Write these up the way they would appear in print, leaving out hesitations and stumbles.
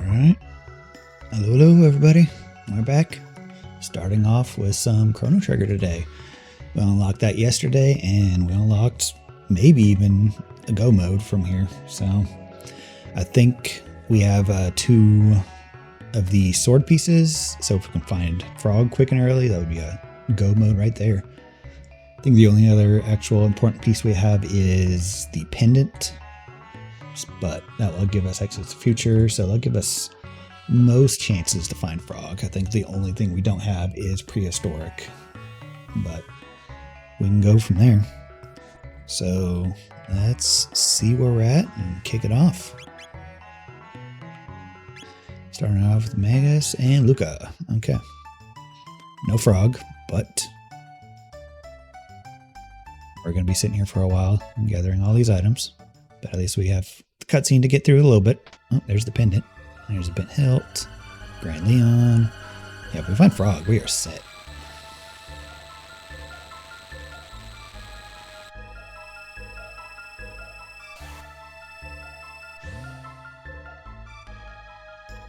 Alright. Hello, everybody. We're back. Starting off with some Chrono Trigger today. We unlocked that yesterday, and we unlocked maybe even a go mode from here. So I think we have 2 of the sword pieces. So if we can find Frog quick and early, that would be a go mode right there. I think the only other actual important piece we have is the pendant, but that will give us access to the future, so that'll give us most chances to find Frog. I think the only thing we don't have is prehistoric, but we can go from there. So let's see where we're at and kick it off. Starting off with Magus and Luca. Okay. No Frog, but we're going to be sitting here for a while gathering all these items. But at least we have the cutscene to get through a little bit. Oh, there's the pendant. There's a bent hilt. Grand Leon. Yeah, if we find Frog, we are set.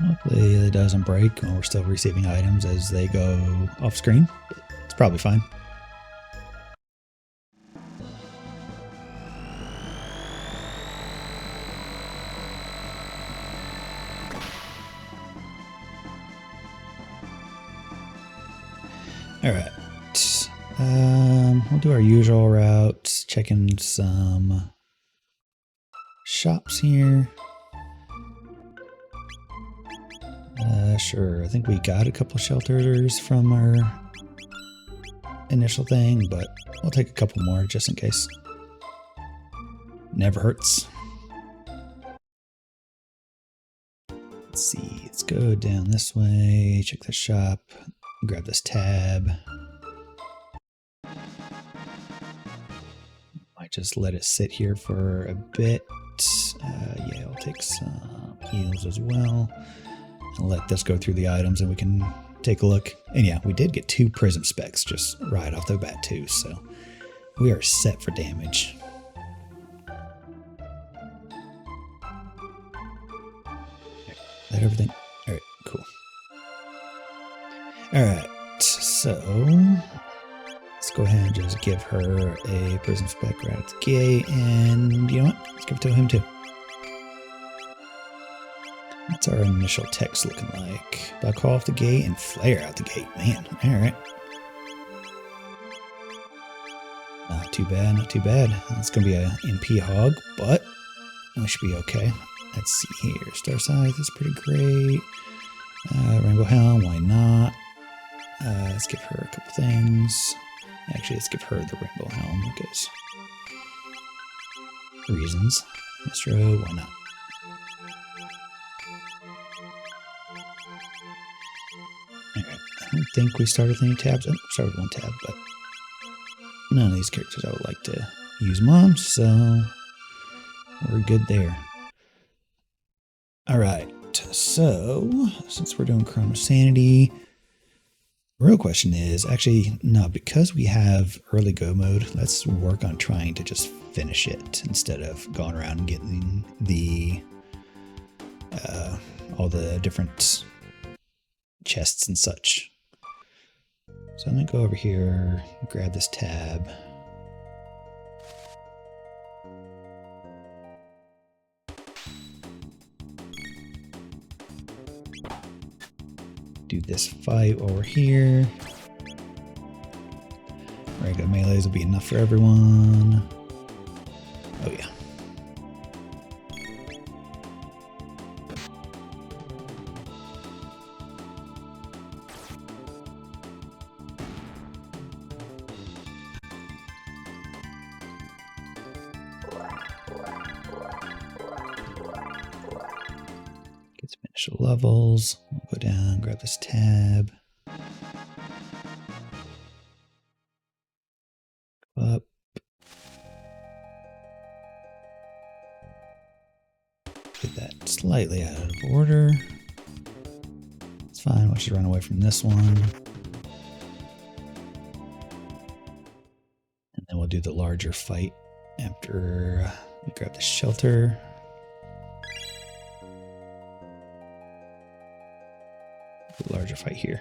Hopefully it doesn't break when we're still receiving items as they go off screen. But it's probably fine. Alright, we'll do our usual route, checking some shops here. Sure, I think we got a couple shelters from our initial thing, but we'll take a couple more just in case. Never hurts. Let's see, let's go down this way, check the shop. Grab this tab. Might just let it sit here for a bit. Yeah, I'll take some heals as well. I'll let this go through the items and we can take a look. And yeah, we did get 2 prism specs just right off the bat too, so we are set for damage. Let everything. All right, cool. Alright, so let's go ahead and just give her a prism spec right at the gate, and you know what? Let's give it to him too. What's our initial text looking like? Black hole off the gate and flare out the gate. Man, alright. Not too bad, not too bad. It's going to be a NP hog, but we should be okay. Let's see here. Star Scythe is pretty great. Rainbow Helm, why not? Let's give her a couple things. Actually, let's give her the Rainbow Helm because reasons. Mistro, why not? Alright, I don't think we started with any tabs. Oh, started with 1 tab, but none of these characters I would like to use them on, so we're good there. Alright, so since we're doing Chrono Sanity, the real question is, actually, no, because we have early go mode, let's work on trying to just finish it instead of going around and getting the all the different chests and such. So I'm going to go over here, grab this tab. Do this fight while we're here. Regular melees will be enough for everyone. Oh yeah. Get some initial levels. We'll go down, grab this tab. Up. Get that slightly out of order. It's fine. Let's just run away from this one. And then we'll do the larger fight after we grab the shelter. A larger fight here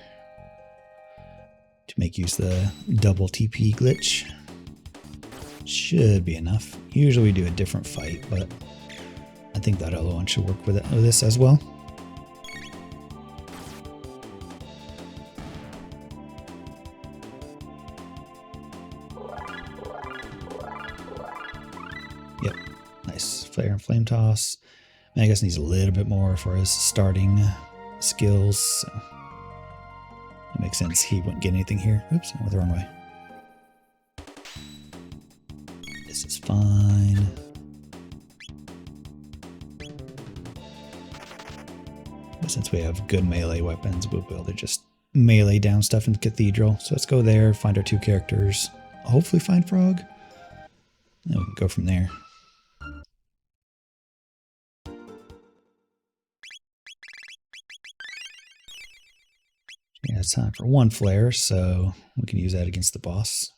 to make use of the double TP glitch. Should be enough. Usually we do a different fight, but I think that other one should work with this as well. Yep, nice flare and flame toss. Magus needs a little bit more for his starting skills. So it makes sense he wouldn't get anything here. Oops, I went the wrong way. This is fine. But since we have good melee weapons, we'll be able to just melee down stuff in the cathedral. So let's go there, find our 2 characters, hopefully find Frog. And we can go from there. Yeah, it's time for 1 flare, so we can use that against the boss.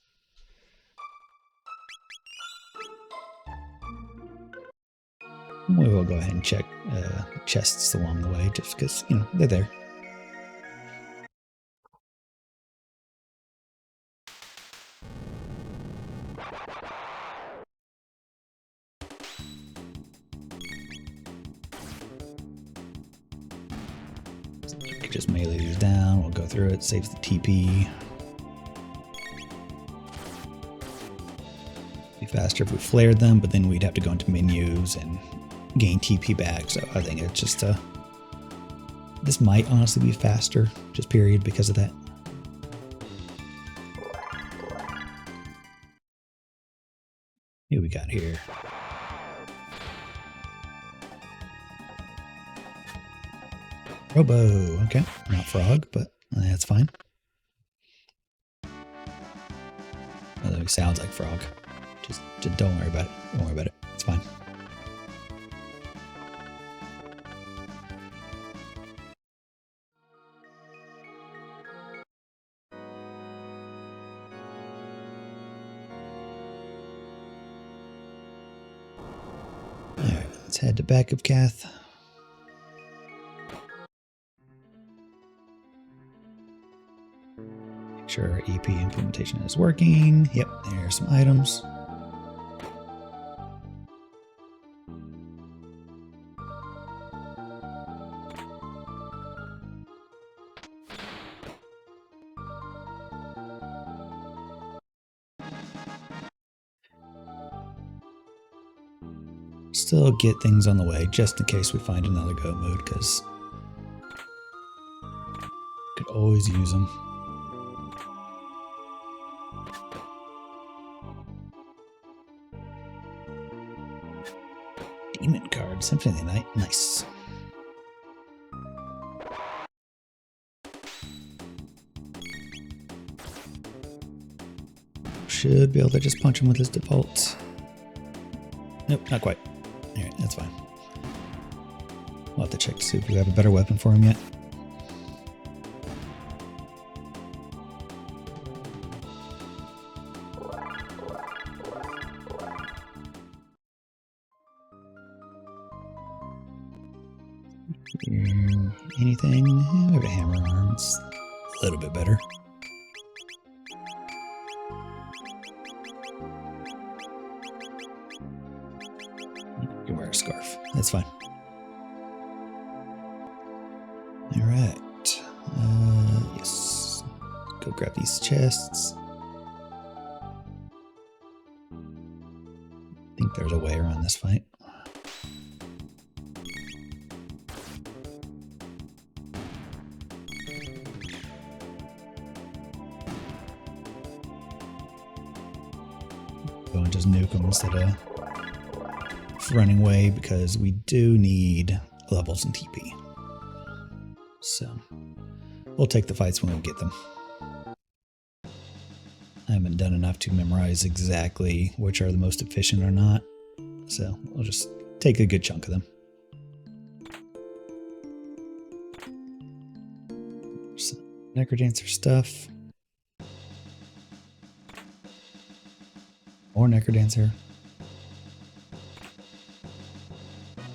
We will go ahead and check chests along the way, just because, you know, they're there. You can just melee these down, we'll go through it, saves the TP. Be faster if we flared them, but then we'd have to go into menus and gain TP back, so I think it's just this might honestly be faster, just period, because of that. What we got here? Robo, okay, not Frog, but that's fine. Although he sounds like Frog. Just don't worry about it. Don't worry about it. It's fine. Alright, let's head to back of Cath. Make sure our EP implementation is working. Yep, there's some items. Still get things on the way, just in case we find another go mode, because could always use them. Demon card, Symphony of the Night, nice. Should be able to just punch him with his default. Nope, not quite. Alright, that's fine. We'll have to check to see if we have a better weapon for him yet. Anything? We have a hammer arm. It's a little bit better. You can wear a scarf. That's fine. Alright. Yes. Go grab these chests. I think there's a way around this fight. Go and just nuke them instead of running away, because we do need levels in TP. So we'll take the fights when we get them. I haven't done enough to memorize exactly which are the most efficient or not, so we'll just take a good chunk of them. Some Necrodancer stuff. More Necrodancer.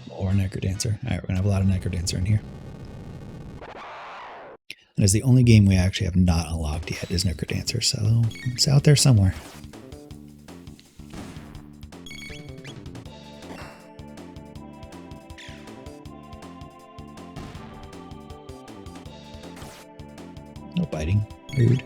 More Necrodancer. Alright, we're gonna have a lot of Necrodancer in here. It is the only game we actually have not unlocked yet is Necrodancer, so it's out there somewhere. No biting. Rude.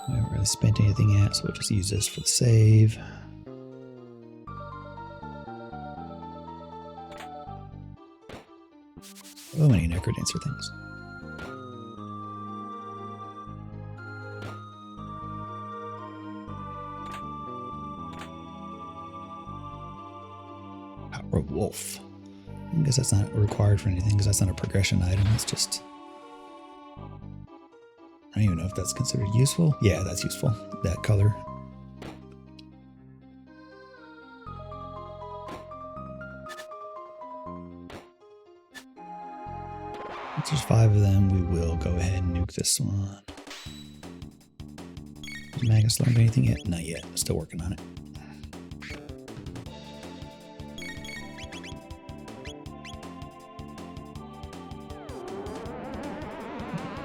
We haven't really spent anything yet, so we'll just use this for the save. So many Necrodancer things. Power Wolf. I guess that's not required for anything because that's not a progression item. It's just... I don't even know if that's considered useful. Yeah, that's useful. That color. Since there's 5 of them, we will go ahead and nuke this one. Has Magus learned anything yet? Not yet. Still working on it.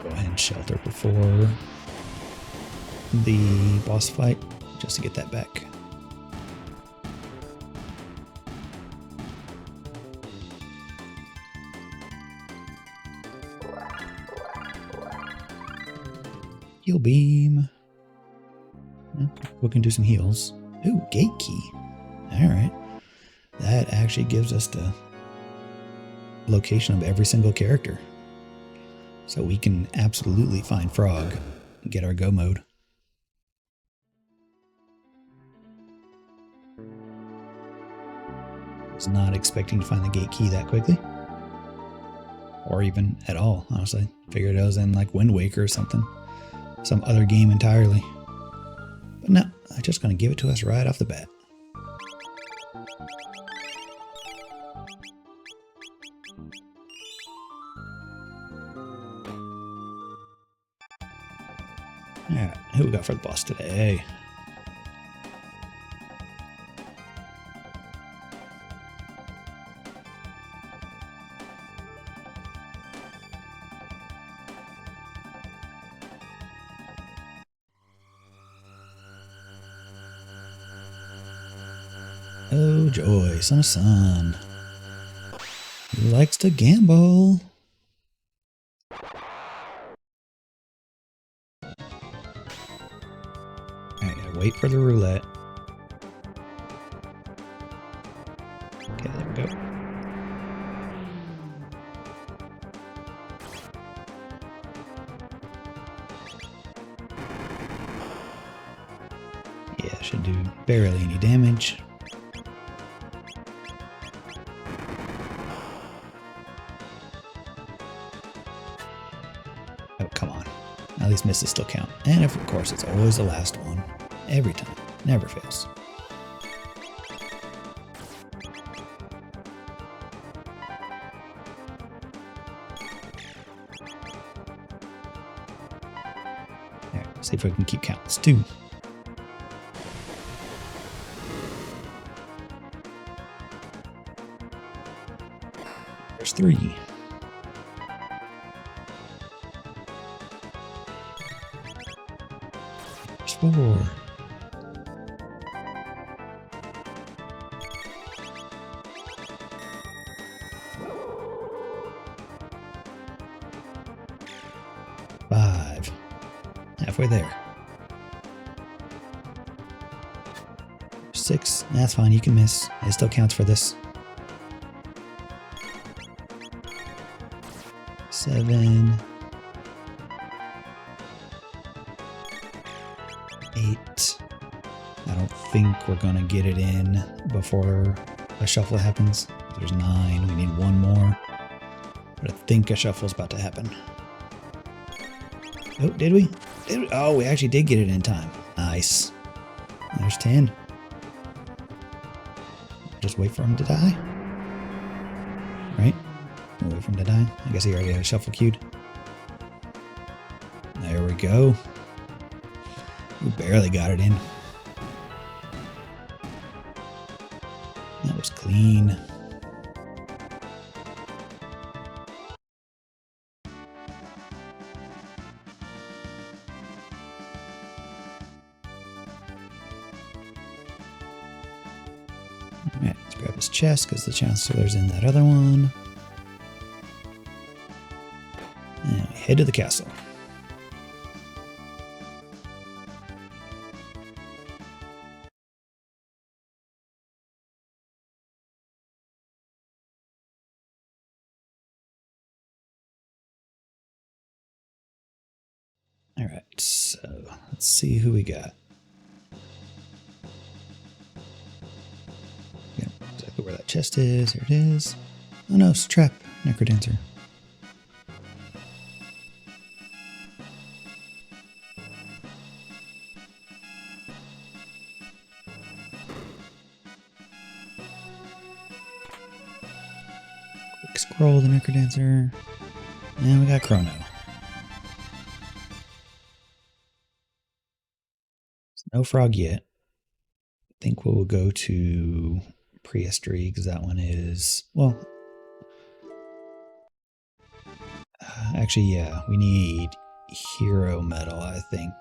Go ahead and shelter before the boss fight, just to get that back. Heal beam. We can do some heals. Ooh, gate key. Alright. That actually gives us the location of every single character. So we can absolutely find Frog and get our go mode. Was not expecting to find the gate key that quickly. Or even at all, honestly. Figured it was in like Wind Waker or something. Some other game entirely. But no, I'm just going to give it to us right off the bat. Alright, who we got for the boss today? Oh joy, son of sun. He likes to gamble. Alright, gotta wait for the roulette. Okay, there we go. Yeah, should do barely any damage. At least misses still count. And of course, it's always the last one. Every time. Never fails. Alright, see if we can keep count. It's 2. There's 3. There's 4. Halfway there. 6. That's fine. You can miss. It still counts for this. 7. 8. I don't think we're gonna get it in before a shuffle happens. There's 9. We need 1 more. But I think a shuffle's about to happen. Oh, did we? Oh, we actually did get it in time. Nice. There's 10. Just wait for him to die. Right? We'll wait for him to die. I guess he already had a shuffle queued. There we go. We barely got it in. That was clean. Alright, let's grab his chest because the Chancellor's in that other one. And we head to the castle. Alright, so let's see who we got. Yeah, exactly where that chest is. Here it is. Oh no, it's a trap. Necrodancer. Quick scroll the Necrodancer. And we got Chrono. No frog yet. I think we'll go to Prehistory because that one is, well, actually, yeah, we need Hero Metal, I think,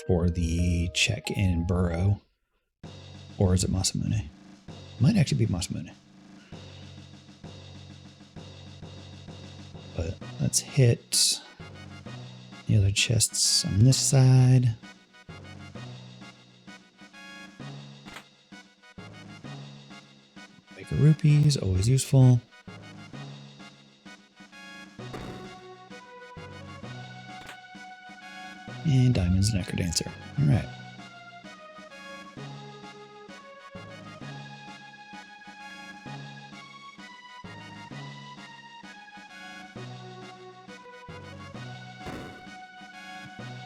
for the check in Burrow. Or is it Masamune? Might actually be Masamune. But let's hit the other chests on this side. Baker rupees, always useful. And Diamond's Necrodancer. Alright.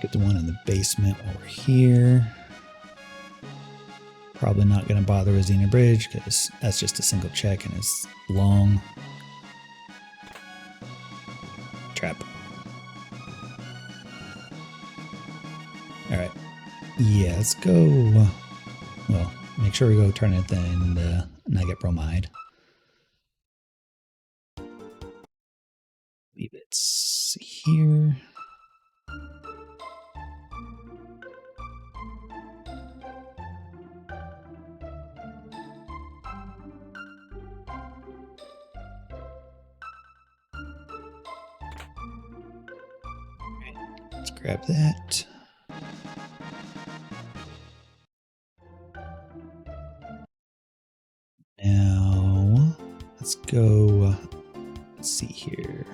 Get the one in the basement over here. Probably not going to bother with Xena Bridge because that's just a single check and it's long. Trap. Alright. Yeah, let's go. Well, make sure we go turn it then Nugget Bromide. Leave it here. Let's grab that. Now, let's go, let's see here.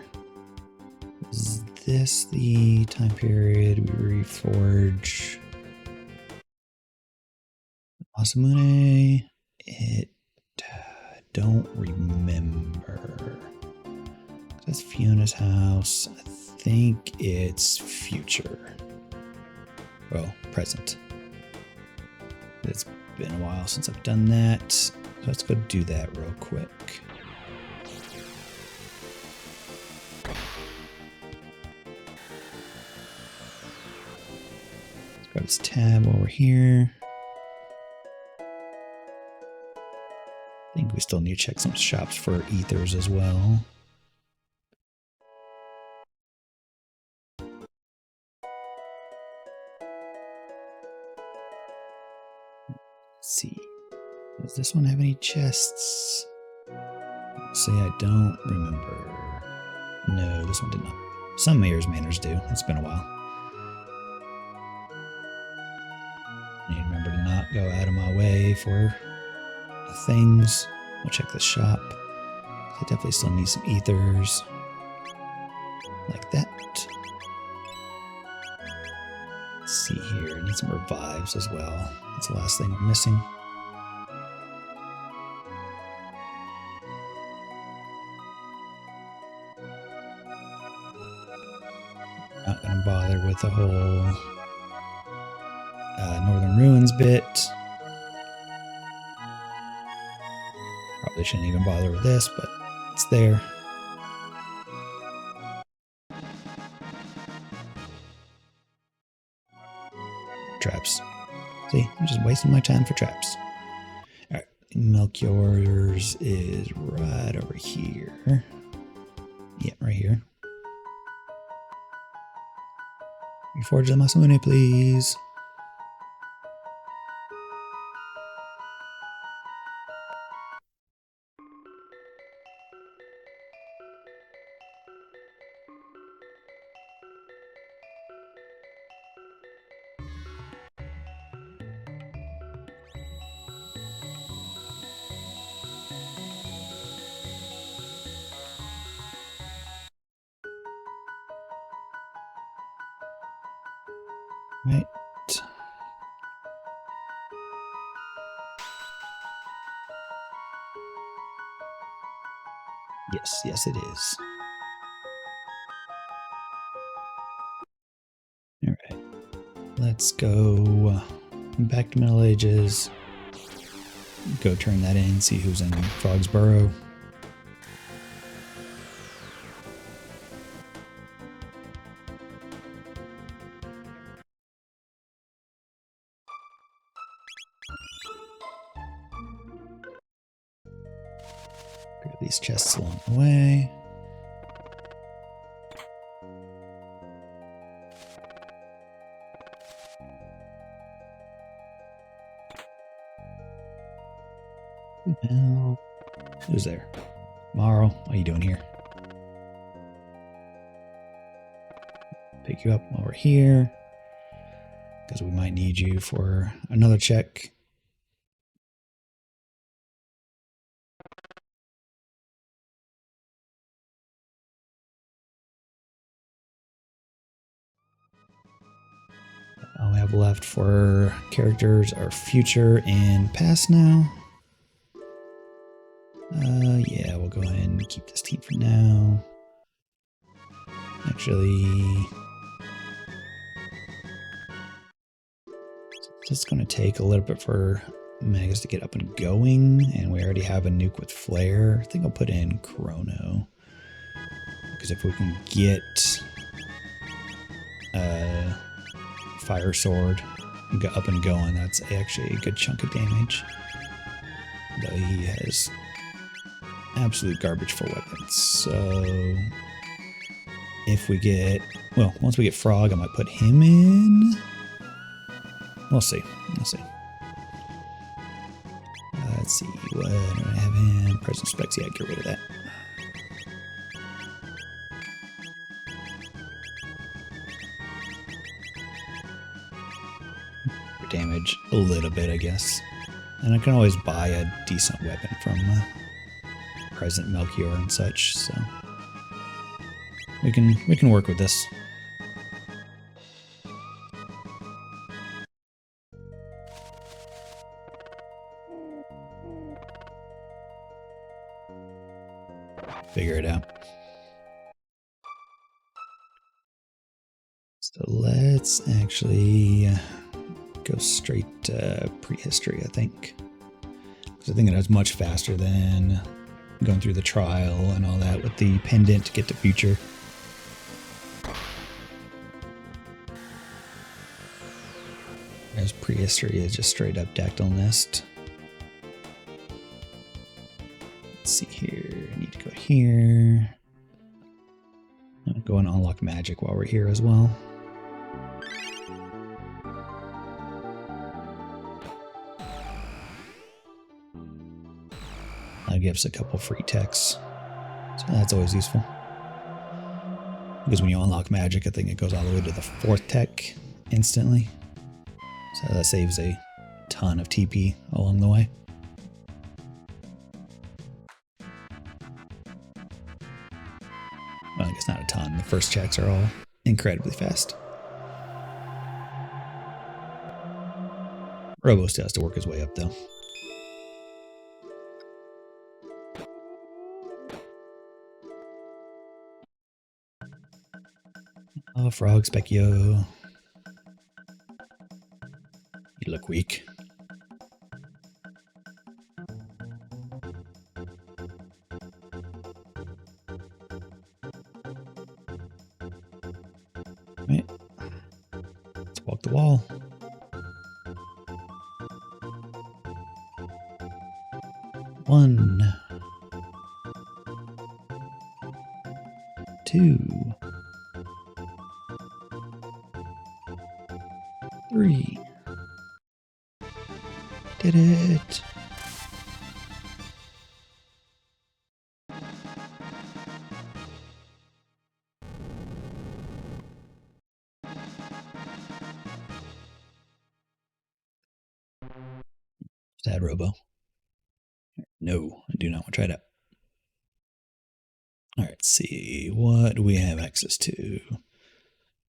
Is this the time period we reforge Masamune? It, don't remember. That's Fiona's house. I think it's future. Well, present. It's been a while since I've done that. So let's go do that real quick. Let's grab this tab over here. I think we still need to check some shops for ethers as well. Let's see. Does this one have any chests? See, I don't remember. No, this one did not. Some Mayor's Manors do. It's been a while. I need to remember to not go out of my way for things. I'll check the shop. I definitely still need some ethers. Like that. Let's see here. I need some revives as well. That's the last thing we're missing. Not going to bother with the whole Northern Ruins bit. Probably shouldn't even bother with this, but it's there. Traps. See, I'm just wasting my time for traps. Alright, milk yours is right over here. Yeah, right here. Reforge the Masune, please. Right. Yes, it is. All right. Let's go back to Middle Ages. Go turn that in, see who's in Frog's Burrow. Grab these chests along the way. Now, who's there? Morrow, what are you doing here? Pick you up while we're here, because we might need you for another check. All we have left for characters are future and past now. Yeah, we'll go ahead and keep this team for now. Actually, it's going to take a little bit for Megas to get up and going, and we already have a nuke with Flare. I think I'll put in Chrono, because if we can get Fire Sword up and going, that's actually a good chunk of damage. Though he has absolute garbage for weapons. So if we get, well, once we get Frog, I might put him in. We'll see. We'll see. Let's see. What do I have in? Present specs. Yeah, get rid of that. Damage a little bit, I guess. And I can always buy a decent weapon from President Melchior and such, so we can work with this. Figure it out. So let's actually go straight to prehistory, I think. Because I think it was much faster than going through the trial and all that with the pendant to get to future. As prehistory is just straight up Dactyl Nest. Let's see here. I need to go here. I'm gonna go and unlock magic while we're here as well. That gives a couple free techs, so that's always useful. Because when you unlock magic, I think it goes all the way to the 4th tech instantly. So that saves a ton of TP along the way. Well, I guess not a ton. The first checks are all incredibly fast. Robo still has to work his way up, though. Oh, Frog Specchio. You look weak. 1, 2, 3. Did it. Sad Robo. No, I do not want to try that. All right, let's see. What do we have access to?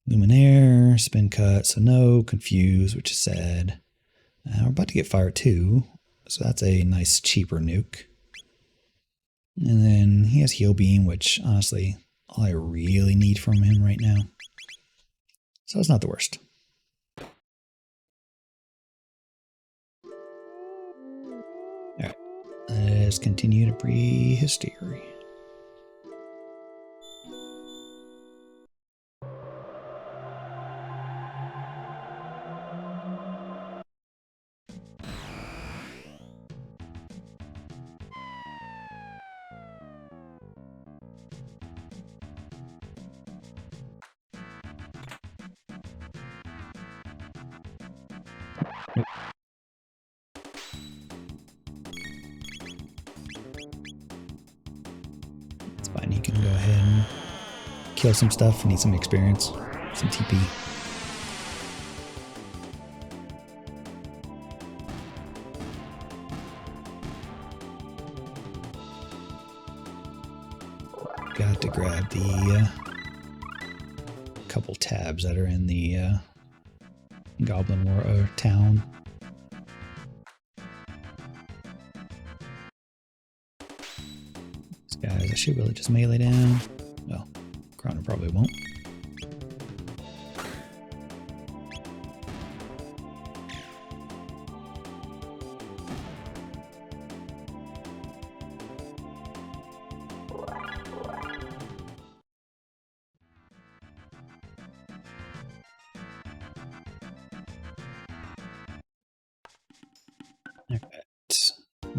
Luminaire, spin cut, so no. Confuse, which is sad. We're about to get fire too, so that's a nice cheaper nuke. And then he has heal beam, which honestly, all I really need from him right now. So it's not the worst. Alright, let's continue to prehistory. It's fine, he can go ahead and kill some stuff, need some experience, some TP. Got to grab the couple tabs that are in the Goblin War town. These guys, I should really just melee down. Well, Chrono probably won't. Alright,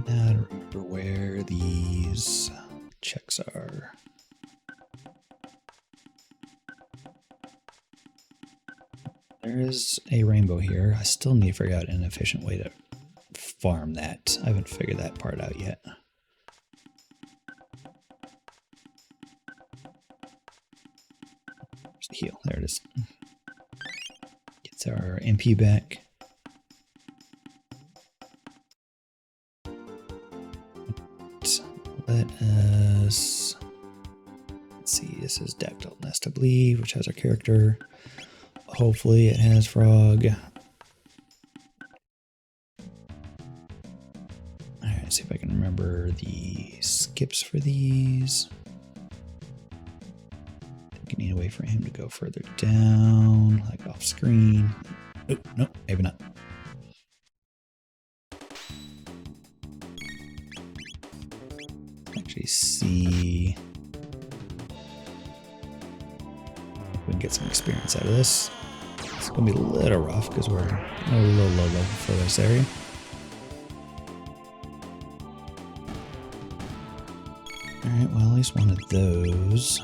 now to remember where these checks are. There is a rainbow here. I still need to figure out an efficient way to farm that. I haven't figured that part out yet. Where's the heal? There it is. Gets our MP back. Let us... Let's see, this is Dactyl Nest, I believe, which has our character. Hopefully it has Frog. Alright, see if I can remember the skips for these. I think I need a way for him to go further down, like off screen. Oh, no, maybe not. Actually see if we can get some experience out of this. It's going to be a little rough because we're a little low level for this area. Alright, well at least one of those.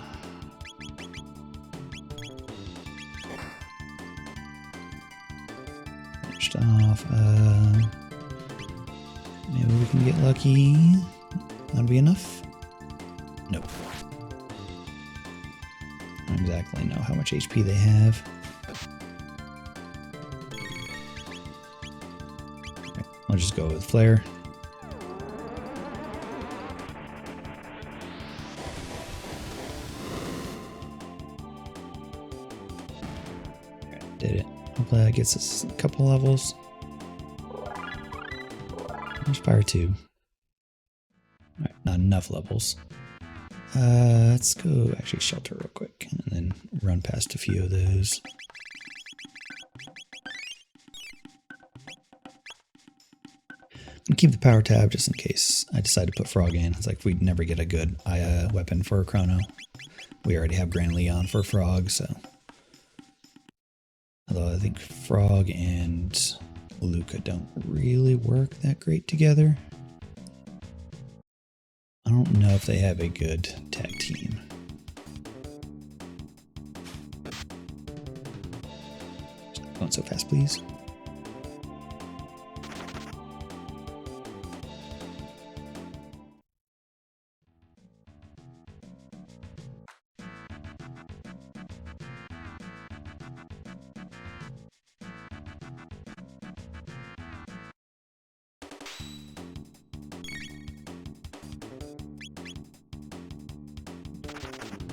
Finished off. Maybe we can get lucky. That'll be enough? Nope. I don't exactly know how much HP they have. Okay, I'll just go with Flare. Okay, did it. Hopefully that gets us a couple levels. There's Fire 2. Alright, not enough levels. Let's go actually shelter real quick and then run past a few of those. And keep the power tab just in case I decide to put Frog in. It's like we'd never get a good weapon for a Chrono. We already have Grand Leon for Frog, so. Although I think Frog and Luca don't really work that great together. don't know if they have a good tag team. Stop going so fast, please.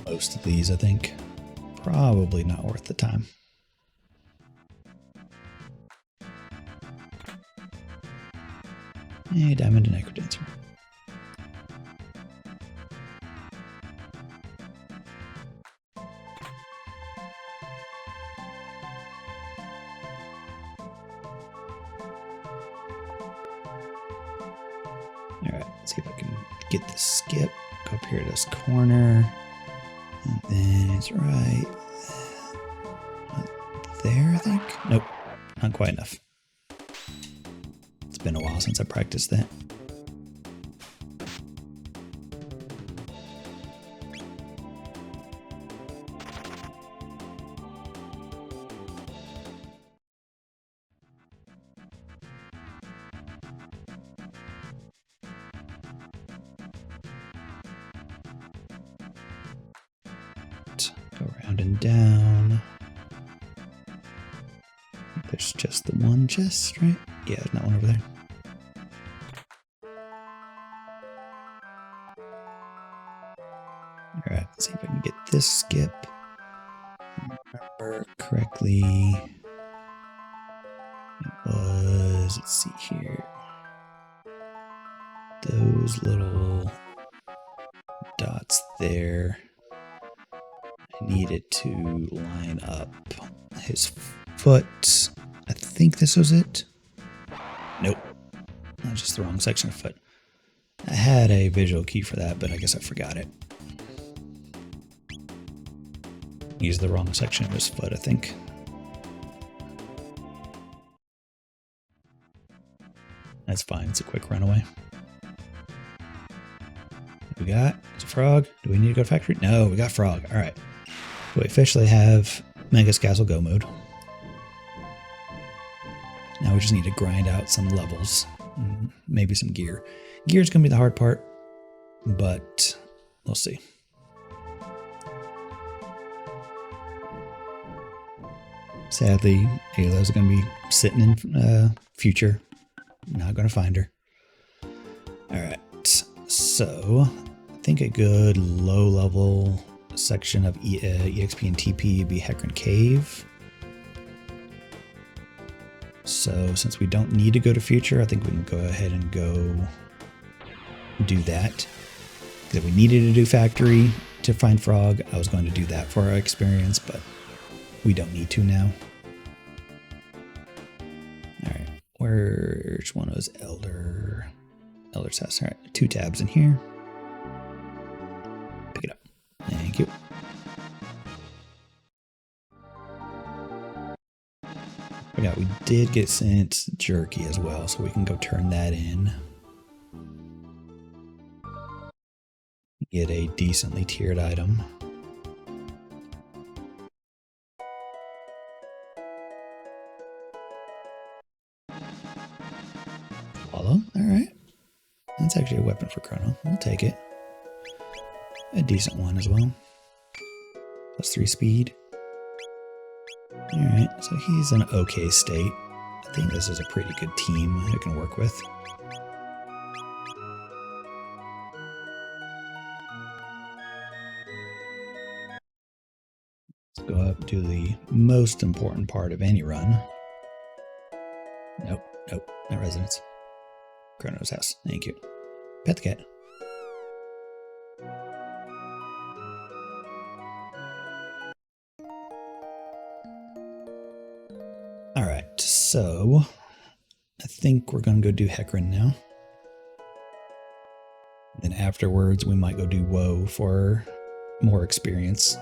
Most of these, I think. Probably not worth the time. Hey, Diamond and Necrodancer. Alright, let's see if I can get the skip. Go up here to this corner. And then it's right there, I think. Nope, not quite enough. It's been a while since I practiced that. Go around and down. There's just the one chest, right? Yeah, there's not one over there. Alright, let's see if I can get this skip. Remember correctly. It was, let's see here. Those little dots there. I needed to line up his foot. I think this was it. Nope. That's just the wrong section of foot. I had a visual key for that, but I guess I forgot it. Used the wrong section of his foot, I think. That's fine. It's a quick runaway. What we got? It's a frog. Do we need to go to factory? No, we got frog. All right. We officially have Mega's Castle Go mode. Now we just need to grind out some levels, maybe some gear. Gear's gonna be the hard part, but we'll see. Sadly, Halo's gonna be sitting in future. Not gonna find her. All right, so I think a good low level section of EXP and TP would be Hecarim Cave. So since we don't need to go to future, I think we can go ahead and go do that. Because if we needed to do factory to find frog, I was going to do that for our experience, but we don't need to now. All right, where's one of those Elder's house? All right, 2 tabs in here. Pick it up. Thank you. Forgot we did get sent jerky as well, so we can go turn that in. Get a decently tiered item. Follow, alright. That's actually a weapon for Chrono. We'll take it. A decent one as well. +3 speed. Alright, so he's in okay state. I think this is a pretty good team I can work with. Let's go up to the most important part of any run. Nope, nope, not residence. Chrono's house, thank you. Pet the cat. Alright, so I think we're going to go do Hecarim now. Then afterwards, we might go do Woe for more experience. I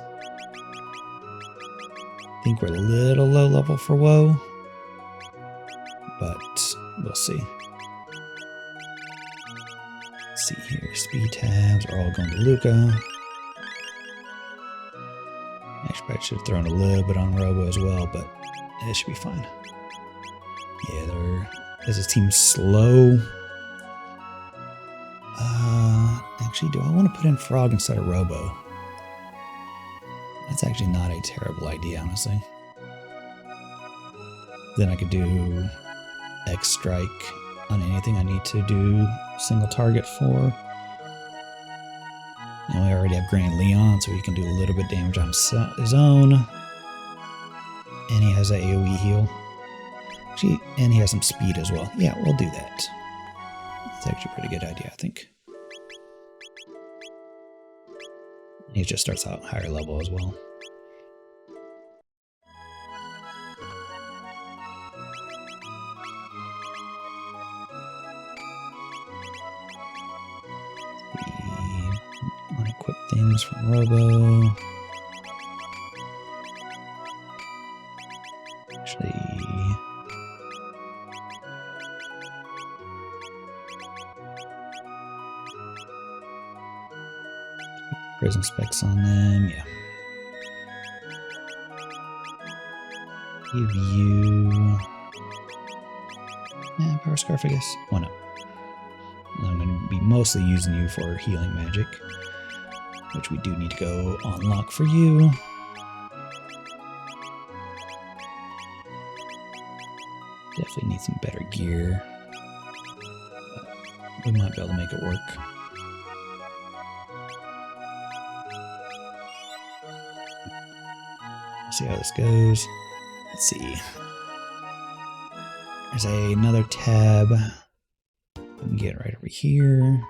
think we're a little low level for Woe, but we'll see. Let's see here. Speed tabs are all going to Luca. Actually, I should have thrown a little bit on Robo as well, but it should be fine. Yeah, this seems slow. Actually, do I want to put in Frog instead of Robo? That's actually not a terrible idea, honestly. Then I could do X Strike on anything I need to do single target for. And we already have Granny Leon, so he can do a little bit of damage on his own. And he has an AoE heal. Actually, and he has some speed as well. Yeah, we'll do that. That's actually a pretty good idea, I think. He just starts out higher level as well. The unequipped things from Robo. Actually, prism specs on them, yeah. Give you Power Scarf, I guess. Why not? I'm going to be mostly using you for healing magic, which we do need to go unlock for you. Definitely need some better gear, but we might be able to make it work. See how this goes. Let's see. There's another tab. We can get right over here.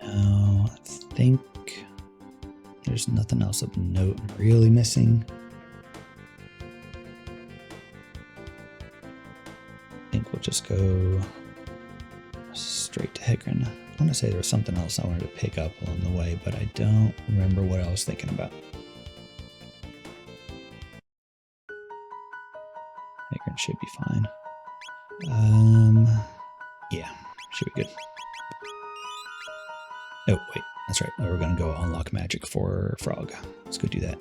Now, I think there's nothing else of note I'm really missing. I think we'll just go straight to Hegrin. I want to say there was something else I wanted to pick up along the way, but I don't remember what I was thinking about. Hegrin should be fine. Yeah, should be good. Oh, wait, that's right. We're going to go unlock magic for Frog. Let's go do that.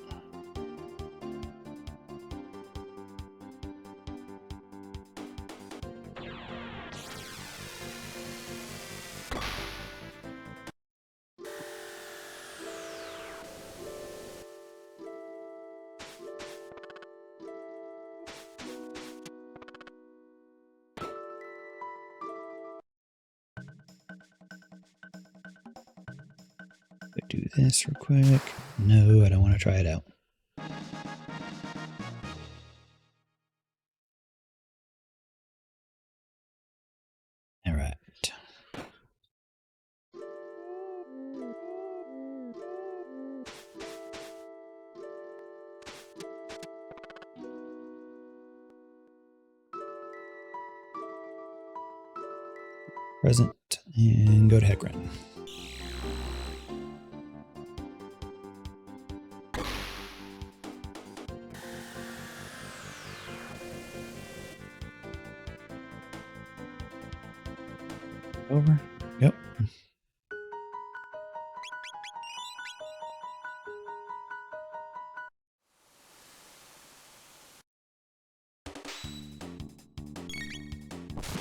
Do this real quick. No, I don't want to try it out. All right. Present and go to Hegrin. Over. Yep.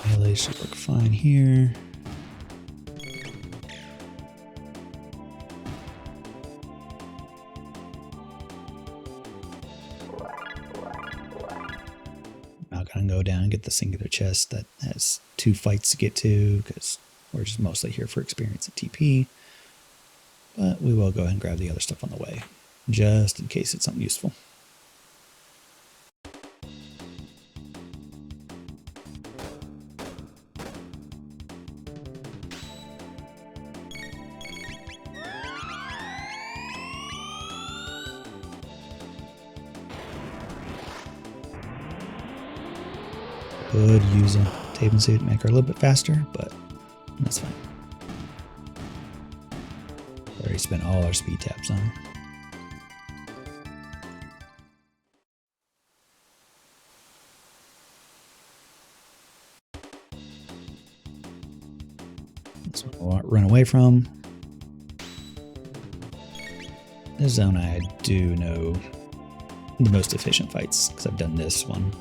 Melee should work fine here. Now gonna go down and get the singular chest that has 2 fights to get to, because we're just mostly here for experience at TP. But we will go ahead and grab the other stuff on the way, just in case it's something useful. Could use a tape and suit make her a little bit faster, but that's fine. Already spent all our speed taps on her. This one we'll run away from. This zone I do know the most efficient fights, because I've done this one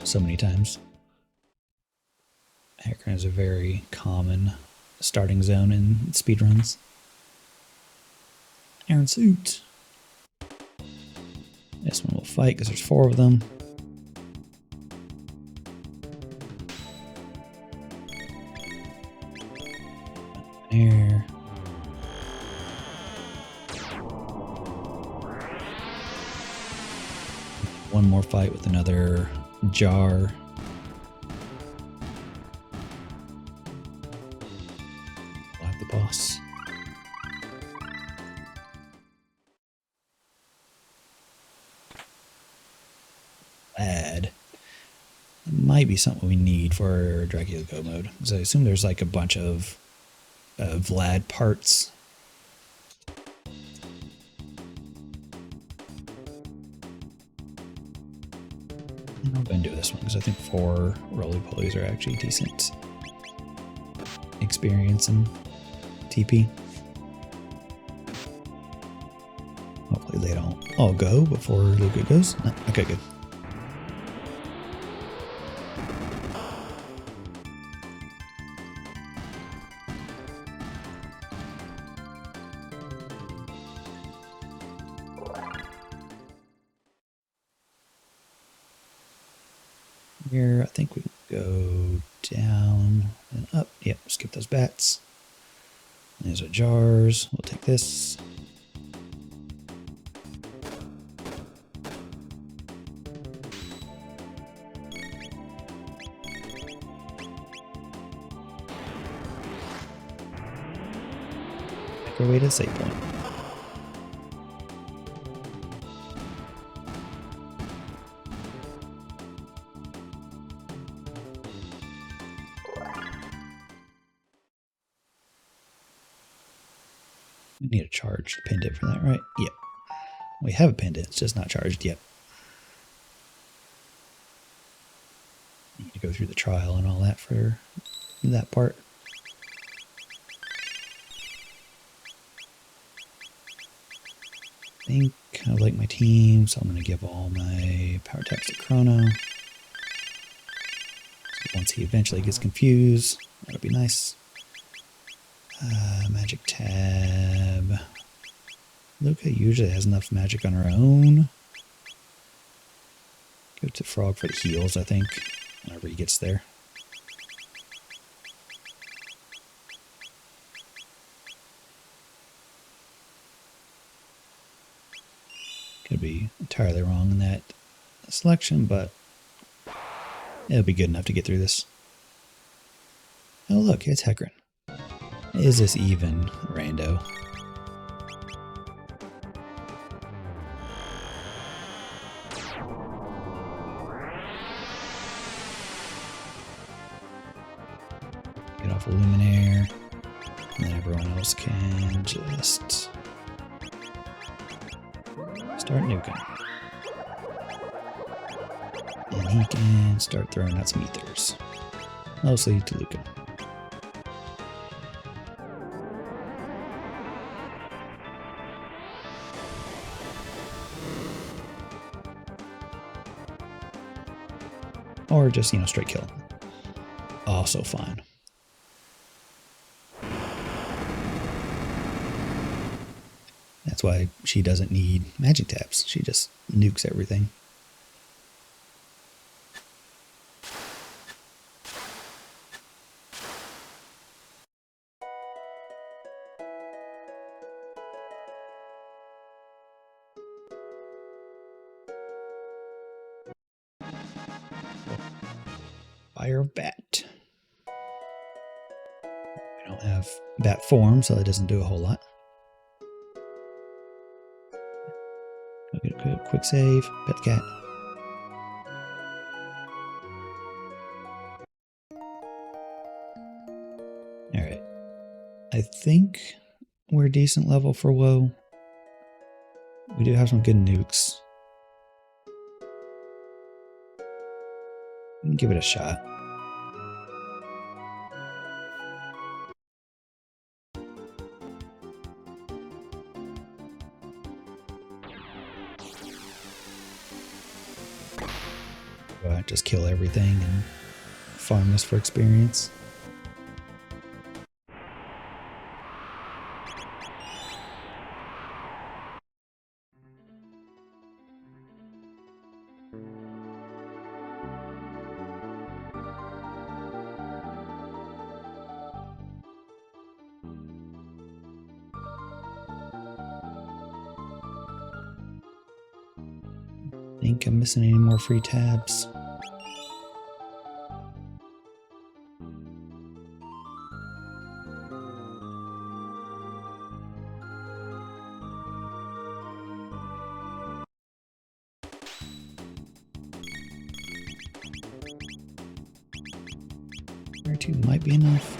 so many times. Hecarim is a very common starting zone in speedruns. Iron suit. This one will fight because there's 4 of them. Air. One more fight with another jar. We'll have the boss. Add. It might be something we need for Dracula Go mode, because I assume there's like a bunch of Vlad parts. And I'm going to do this one because I think 4 roly-polies are actually decent experience in TP. Hopefully they don't all go before Luca goes. No, okay, good. Here, I think we go down and up. Yep, skip those bats. There's our jars. We'll take this. Make our way to the save point. We need a charged pendant for that, right? Yep. We have a pendant, it's just not charged yet. Need to go through the trial and all that for that part. I think I like my team, so I'm going to give all my power taps to Chrono. So once he eventually gets confused, that'll be nice. Magic tab. Luca usually has enough magic on her own. Go to Frog for the heals, I think, whenever he gets there. Could be entirely wrong in that selection, but it'll be good enough to get through this. Oh look, it's Hecarim. Is this even rando? Get off of Luminaire, and then everyone else can just start nuking. And he can start throwing out some ethers. Mostly to Luca. Or just, straight kill. Also fine. That's why she doesn't need magic taps. She just nukes everything. Fire bat. We don't have bat form, so it doesn't do a whole lot. Go get a quick save. Pet the cat. I think we're a decent level for woe. We do have some good nukes. We can give it a shot. Just kill everything and farm this for experience. Think I'm missing any more free tabs. Two might be enough.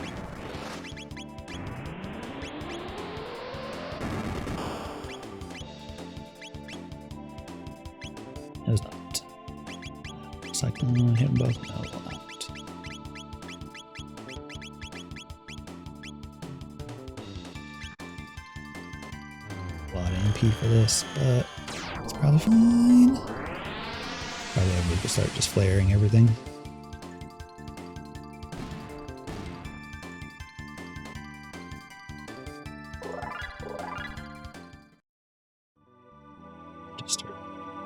That was not. Looks like I'm gonna hit them both. No, it will not. A lot of MP for this, but it's probably fine. Probably we could start just flaring everything.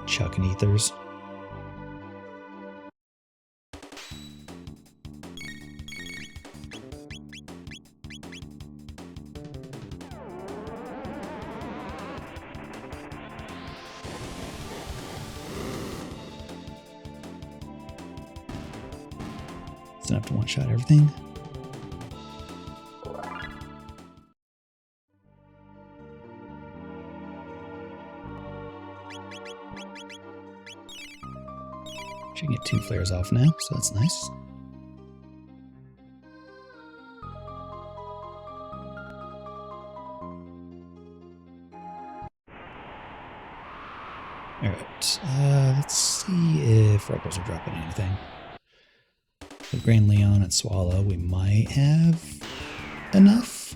Chucking ethers. It's enough to one-shot everything. Should get 2 flares off now, so that's nice. Alright, let's see if rebels are dropping anything. With Grand Leon and Swallow, we might have enough.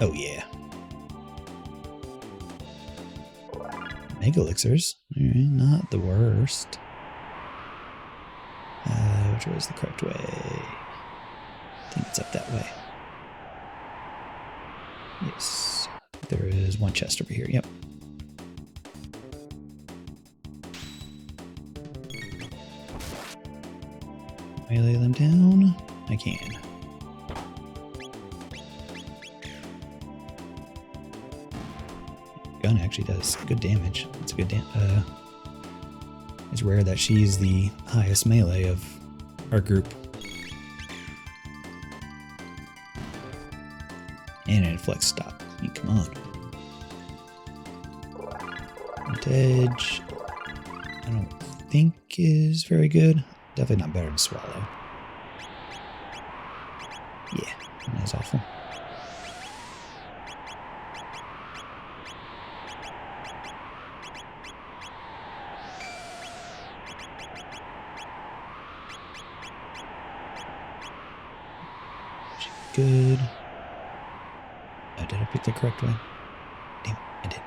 Oh yeah. Mega elixirs. Alright, not the worst. Which way is the correct way? I think it's up that way. Yes. There is one chest over here. Yep. Melee them down. I can. Gun actually does good damage. It's a good it's rare that she's the highest melee of our group. And it flex stop. I mean, come on. Edge, I don't think is very good. Definitely not better than Swallow. Yeah, that was awful. Good. Oh, did I pick the correct way? Damn, I did.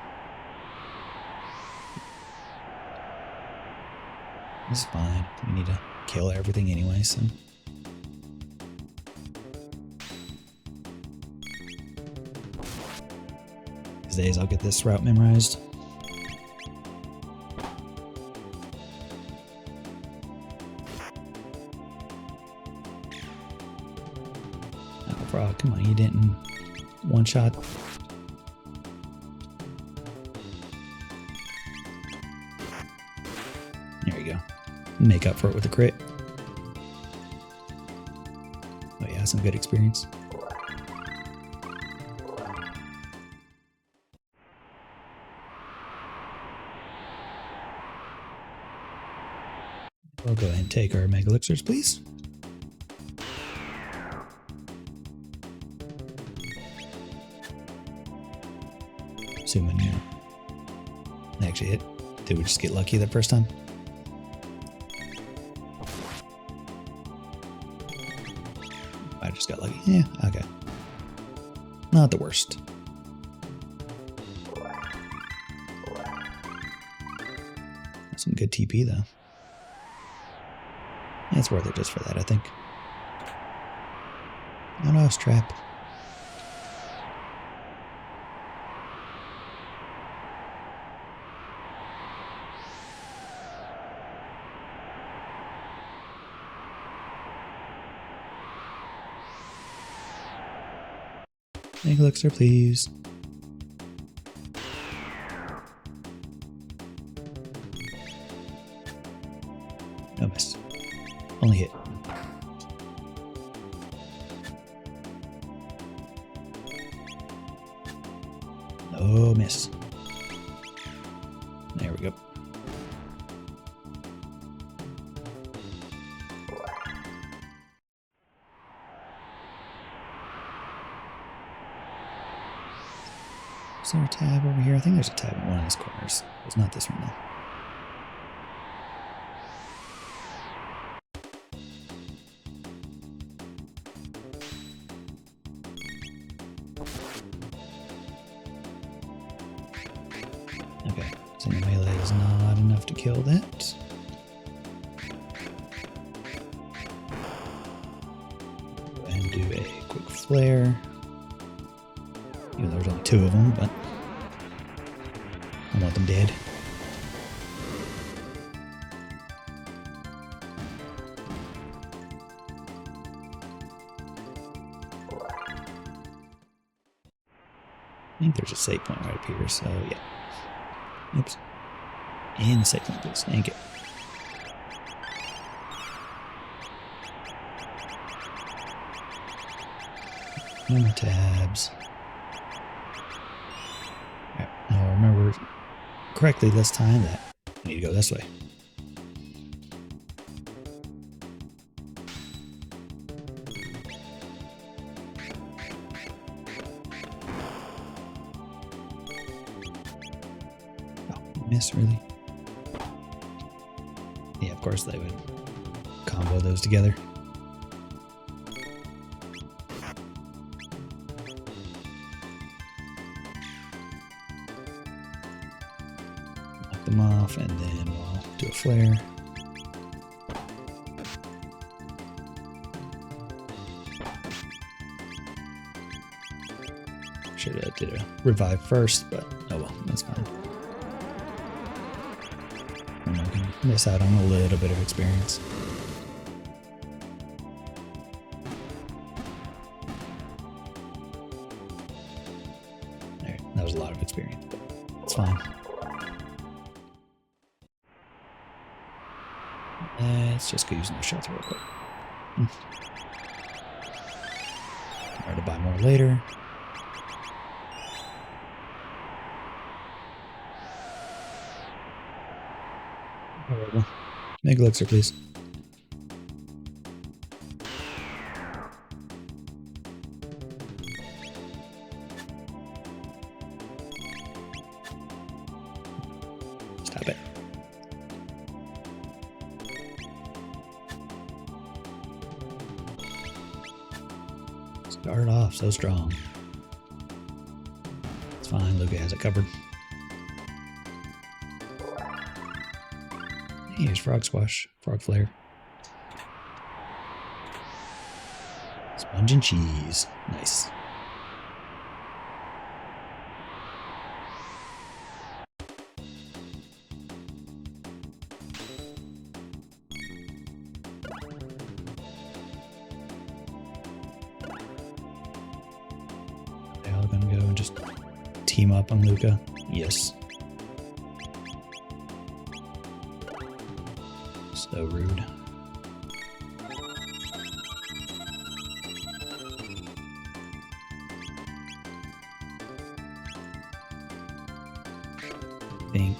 It's fine. We need to kill everything anyway, so. These days I'll get this route memorized. Frog, come on, you didn't one shot. There you go. Make up for it with a crit. Oh yeah, some good experience. We'll go ahead and take our mega elixirs, please. Assuming, you know. Actually, did we just get lucky the first time? I just got lucky. Yeah, okay. Not the worst. Some good TP though. It's worth it just for that, I think. Oh no, it's trap. Make elixir, please. No miss. Only hit. No miss. There we go. Is there a tab over here? I think there's a tab in one of these corners. It's not this one though. Okay, so the melee is not enough to kill that. Go ahead and do a quick flare. Even though there's only 2 of them, but I want them dead. I think there's a save point right up here, so yeah. Oops. And the save point, please. Thank you. No more tabs. Alright, now I remember correctly this time that I need to go this way. Miss, really? Yeah, of course they would combo those together. Knock them off, and then we'll do a flare. Should have did a revive first, but oh well, that's fine. I'm not going to miss out on a little bit of experience. Alright, that was a lot of experience, but it's fine. Let's just go using those shots real quick. Try to buy more later. Horrible. Make elixir, please. Stop it. Start off so strong. It's fine, Luca has it covered. Here's Frog Squash, Frog Flare. Sponge and cheese. Nice. They're all gonna go and just team up on Luca. Yes. So rude. I think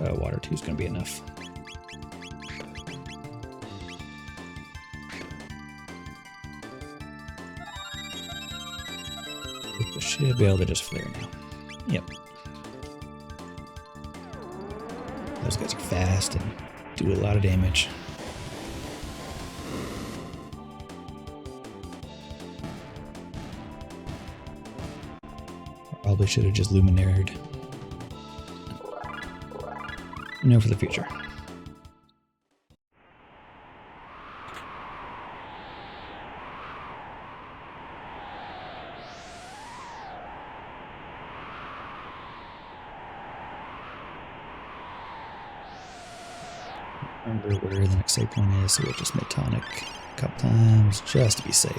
water 2 is going to be enough. Push Should be able to just flare now. Yep. Those guys are fast and do a lot of damage. Probably should have just luminared. No for the future. Remember where the next save point is, so we'll just make tonic a couple times just to be safe.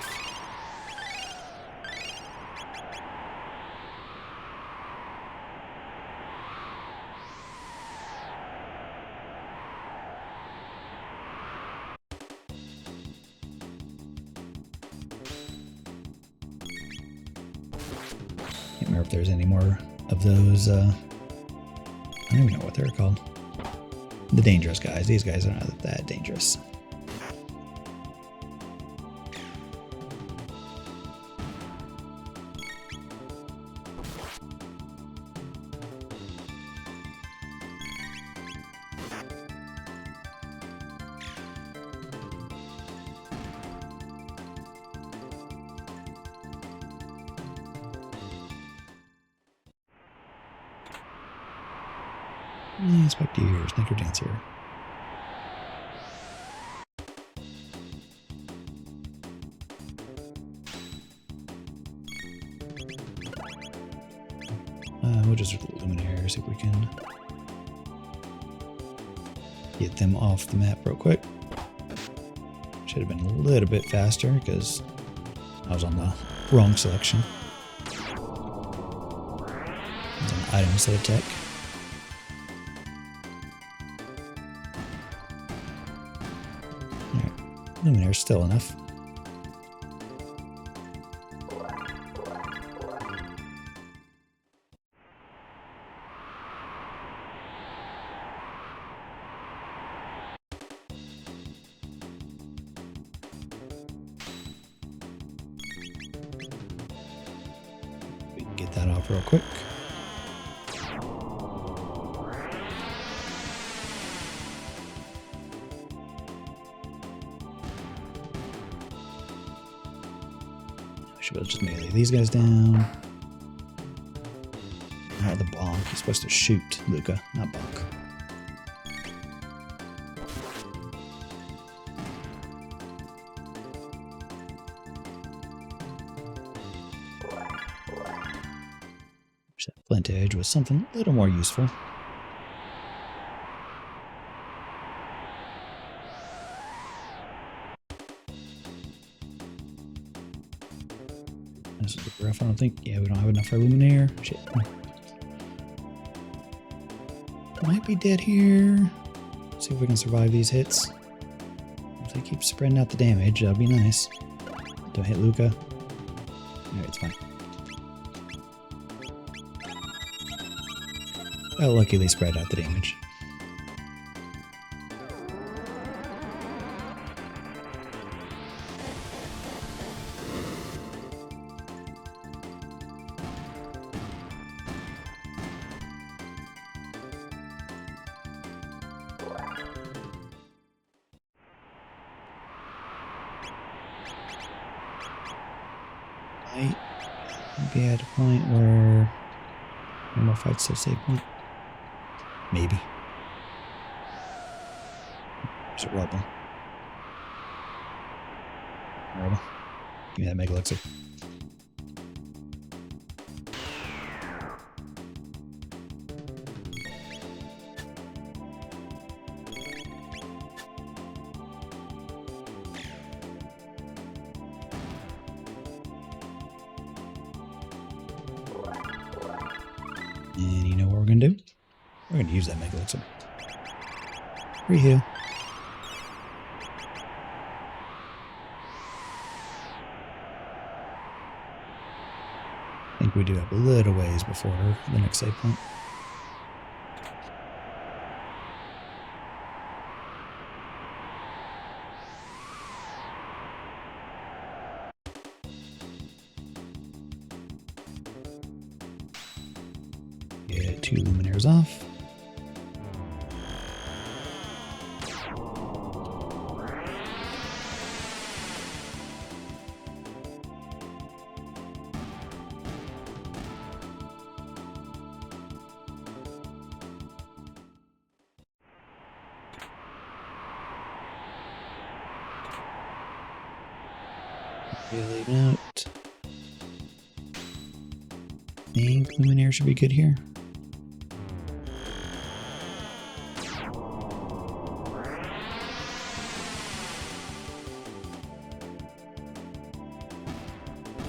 Can't remember if there's any more of those. I don't even know what they're called. The dangerous guys. These guys are not that dangerous. Inspector, Snicker Dancer. We'll just luminaire, see if we can get them off the map real quick. Should have been a little bit faster because I was on the wrong selection. It's an item instead of tech. Luminaire's still enough. We can get that off real quick. Should be able to just melee these guys down. Not the bonk. He's supposed to shoot Luca, not bonk. Wish that flint edge was something a little more useful. This is rough, I don't think. Yeah, we don't have enough for Luminaire. Shit. Might be dead here. Let's see if we can survive these hits. If they keep spreading out the damage, that'd be nice. Don't hit Luca. Alright, it's fine. Well, lucky they spread out the damage. Might be at a point where no more fights to save point. Maybe. There's a rubble. Rubble. Give me that mega elixir. And you know what we're going to do? We're going to use that mega elixir. Reheal. I think we do have a little ways before the next save point. 2 luminaires off. Leaving out. I think luminaire should be good here.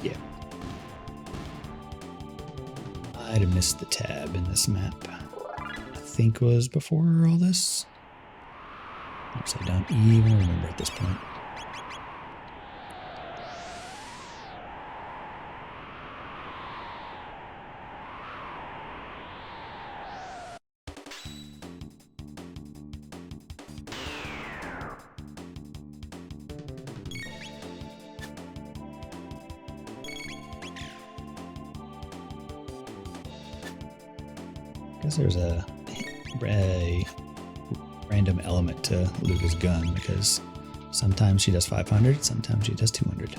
Yeah. I'd have missed the tab in this map. I think was before all this. Oops, I don't even remember at this point. Guess there's a random element to Luca's gun because sometimes she does 500, sometimes she does 200.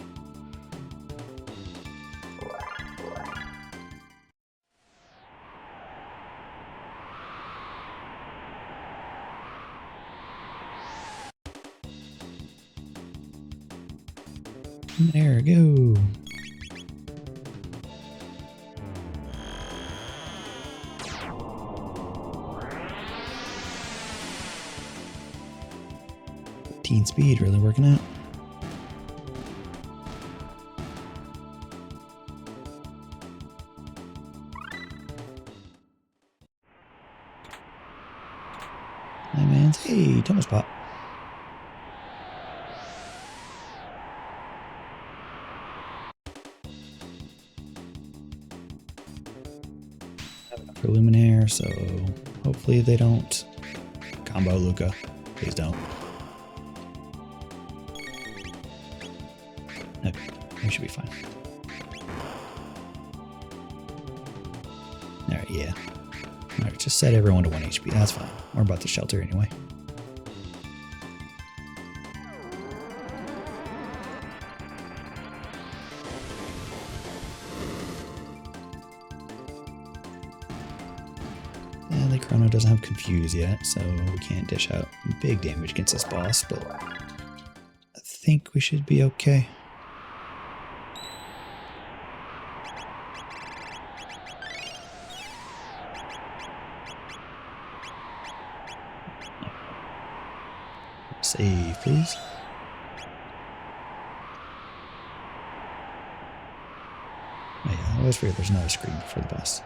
There we go. Speed really working out. Hi man, hey, Thomas Pop. For luminaire, so hopefully they don't combo Luca. Please don't. Okay, we should be fine. Alright, yeah. Alright, just set everyone to 1 HP. That's fine. We're about to shelter anyway. And the Chrono doesn't have Confuse yet, so we can't dish out big damage against this boss, but I think we should be okay. Save, please. Oh yeah, I always forget there's another screen before the boss.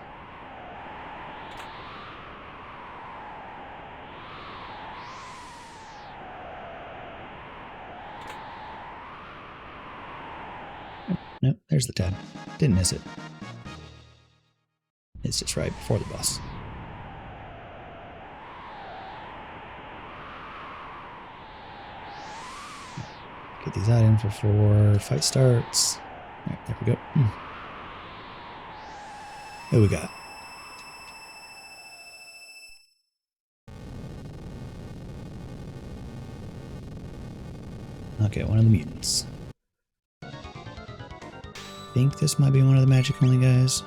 Nope, there's the tab. Didn't miss it. It's just right before the boss. Get these items before fight starts. Alright, there we go. What we got? Okay, one of the mutants. I think this might be one of the magic only guys.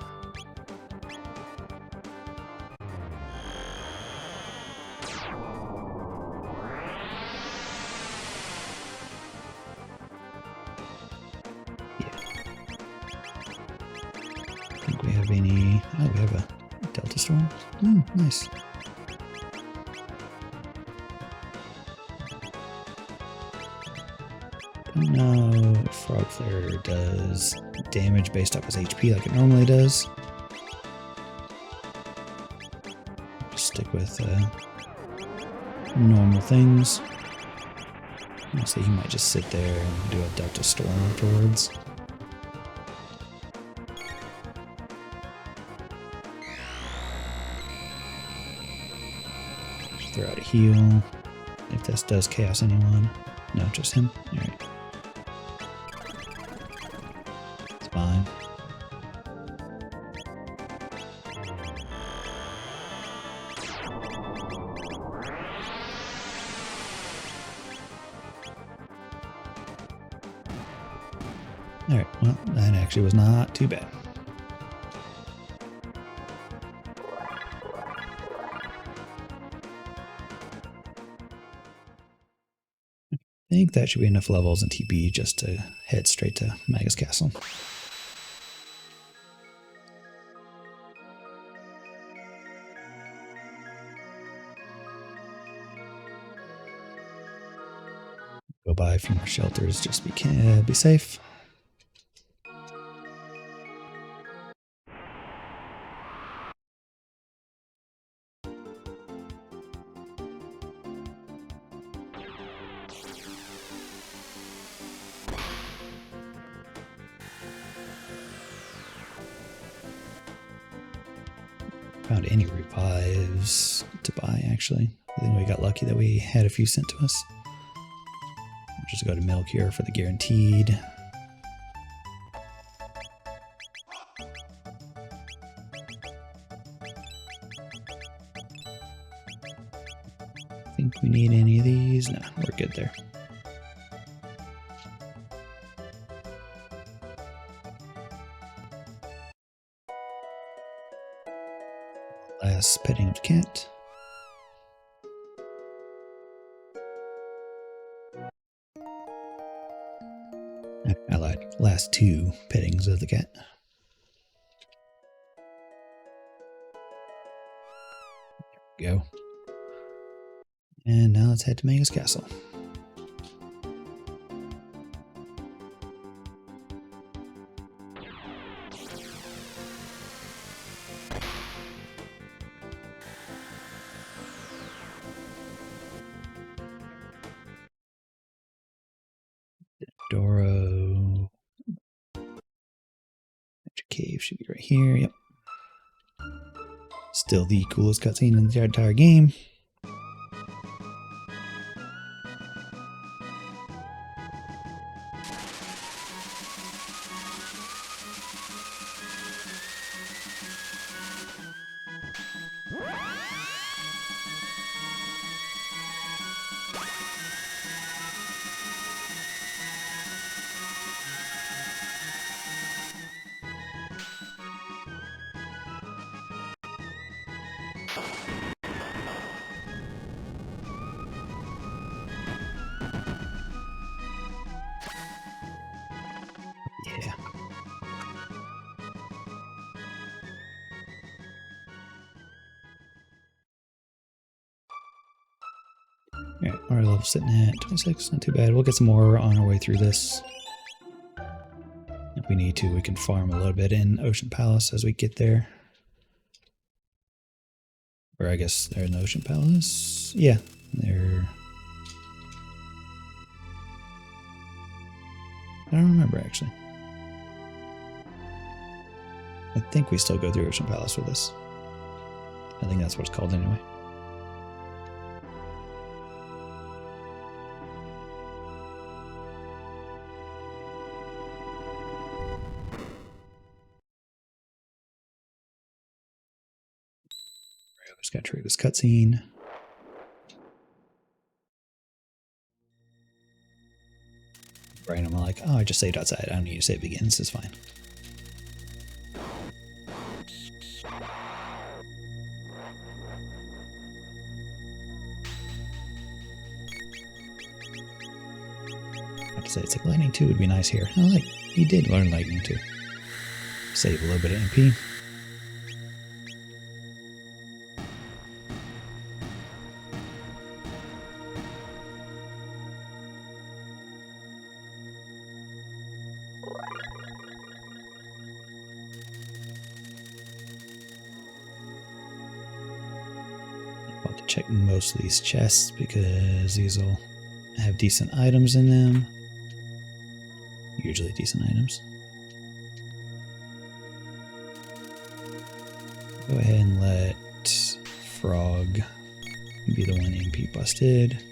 Any... Oh, we have a Delta Storm. Oh, nice. Don't know if Frog Flare does damage based off his HP like it normally does. Just stick with normal things. Honestly, he might just sit there and do a Delta Storm afterwards. Throw out a heal. If this does chaos anyone. No, just him. Alright. It's fine. Alright, well, that actually was not too bad. I think that should be enough levels in TP just to head straight to Magus Castle. Go buy a few more shelters just to be safe. Found any revives to buy, actually. I think we got lucky that we had a few sent to us. We'll just go to milk here for the guaranteed. Think we need any of these? No, we're good there. Last petting of the cat. I lied. Last 2 pettings of the cat. There we go. And now let's head to Magus Castle. Doro. Magic Cave should be right here. Yep. Still the coolest cutscene in the entire game. Yeah. Alright, our level sitting at 26, not too bad. We'll get some more on our way through this. If we need to, we can farm a little bit in Ocean Palace as we get there. Or I guess they're in the Ocean Palace. Yeah, they're... I don't remember, actually. I think we still go through Ocean Palace with this. I think that's what it's called anyway. Just gotta trigger this cutscene. Right, I'm like, oh, I just saved outside. I don't need to save again. This is fine. I have to say, it's like lightning 2 would be nice here. Oh, like, he did learn lightning 2. Save a little bit of MP. I'll have to check most of these chests because these will have decent items in them. Usually decent items. Go ahead and let Frog be the one MP busted.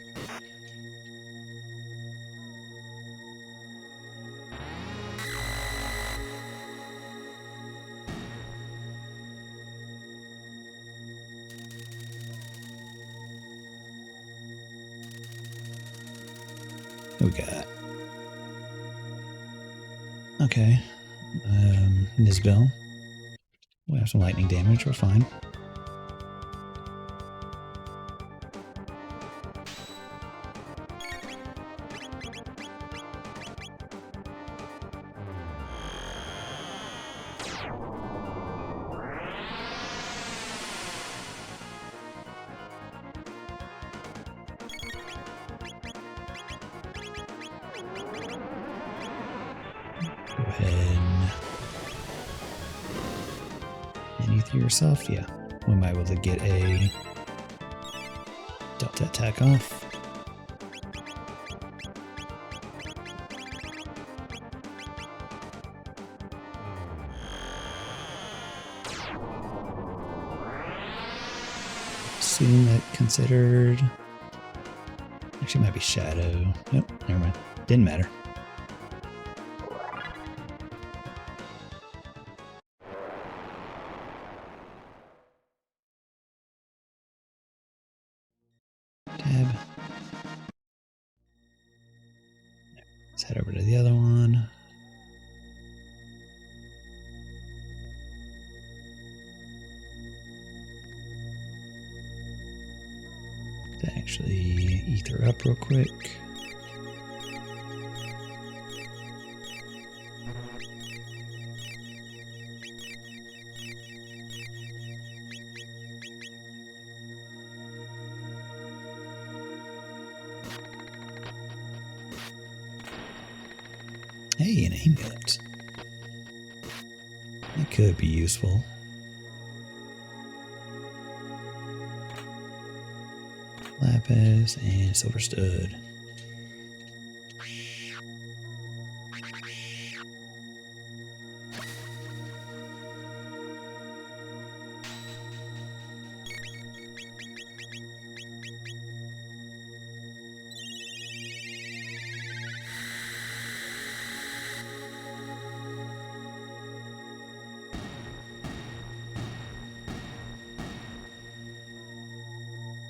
We got... Okay. Nisbel. We have some lightning damage, we're fine. Go ahead and you through yourself. Yeah, we might be able to get a delta attack off. Assume that considered. Actually, it might be shadow. Nope, never mind. Didn't matter. Tab. Let's head over to the other one. To actually ether up real quick. Hey, an amulet. That could be useful. Lapis and silver stud.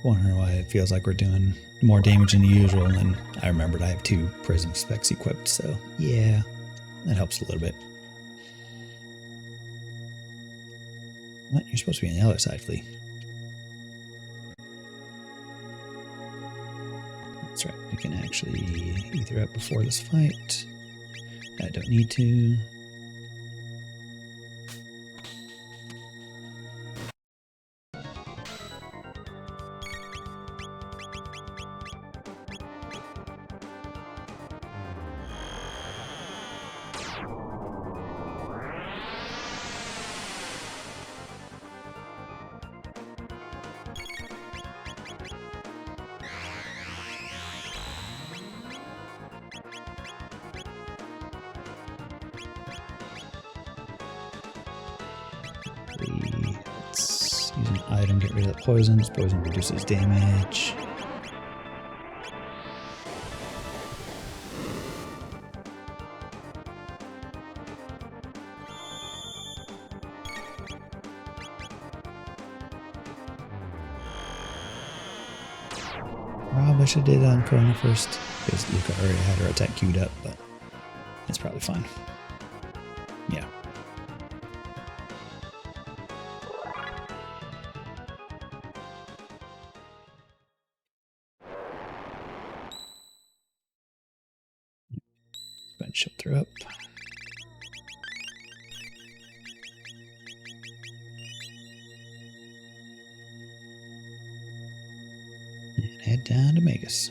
Wondering why it feels like we're doing more damage than usual, and then I remembered I have 2 prism specs equipped, so yeah, that helps a little bit. What? You're supposed to be on the other side, Flea. That's right, we can actually ether up before this fight. I don't need to. Let's use an item, get rid of that poison. This poison reduces damage. Probably should have did it on Corona first, because Luca already had her attack queued up, but it's probably fine. Yeah. But shelter up. And head down to Magus.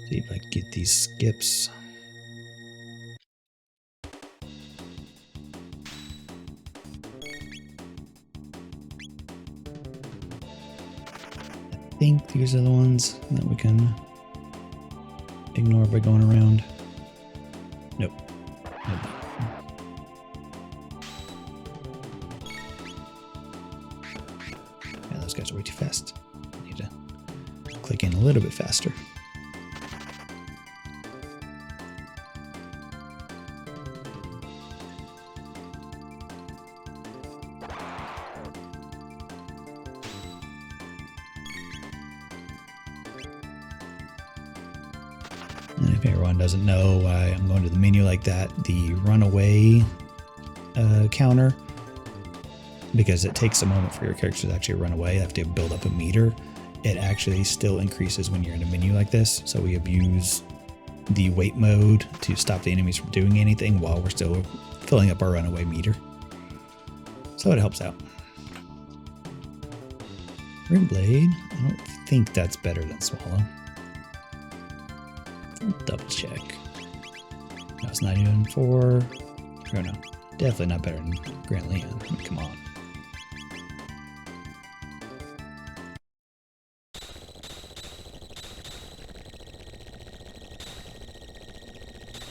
See if I can get these skips. I think these are the ones that we can ignore by going around. Nope. Nope. Yeah, those guys are way too fast. I need to click in a little bit faster. everyone doesn't know why I'm going to the menu like that, the runaway counter, because it takes a moment for your character to actually run away. You have to build up a meter. It actually still increases when you're in a menu like this. So we abuse the wait mode to stop the enemies from doing anything while we're still filling up our runaway meter. So it helps out. Ring Blade, I don't think that's better than Swallow. I'll double check. No, it's not even for... Oh no, definitely not better than Grant Leon. I mean, come on.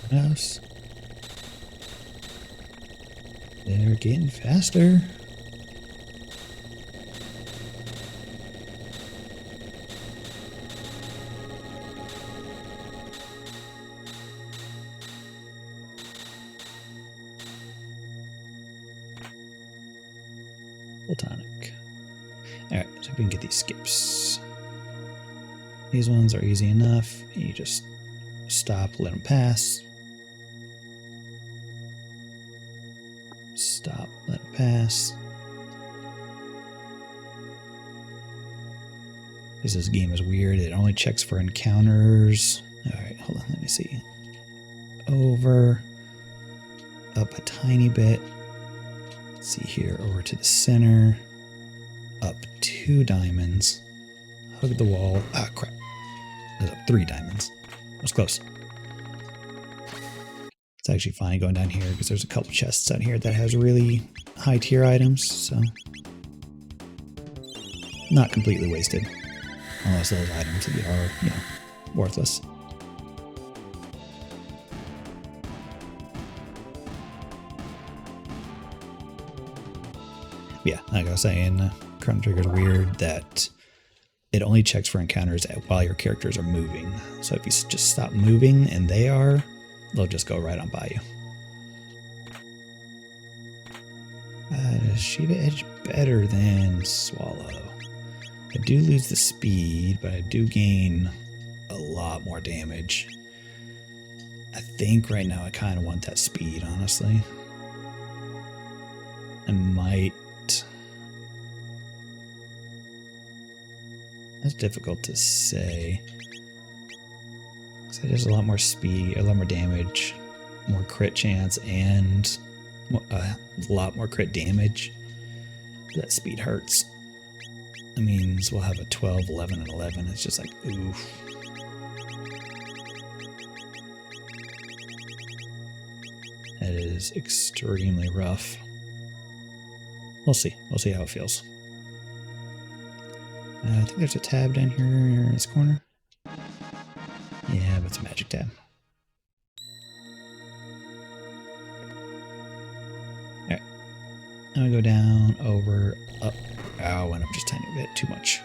Lavos. They're getting faster. Full tonic. Alright, so we can get these skips. These ones are easy enough. You just stop, let them pass. Stop, let them pass. Because this game is weird. It only checks for encounters. Alright, hold on, let me see. Over. Up a tiny bit. Let's see here, over to the center. Up 2 diamonds. Hug the wall. Ah, crap. There's up 3 diamonds. That was close. It's actually fine going down here because there's a couple chests out here that has really high tier items, so not completely wasted. Unless those items are, you know, worthless. Yeah, like I was saying, Chrono Trigger's weird that it only checks for encounters while your characters are moving. So if you just stop moving and they are, they'll just go right on by you. Shiva Edge better than Swallow. I do lose the speed, but I do gain a lot more damage. I think right now I kind of want that speed, honestly. I might... That's difficult to say. So there's a lot more speed, a lot more damage, more crit chance, and a lot more crit damage. That speed hurts. That means we'll have a 12, 11, and 11. It's just like, oof. That is extremely rough. We'll see. We'll see how it feels. I think there's a tab down here in this corner. Yeah, but it's a magic tab. Alright. I'm gonna go down, over, up. Ow, went up just a tiny bit too much.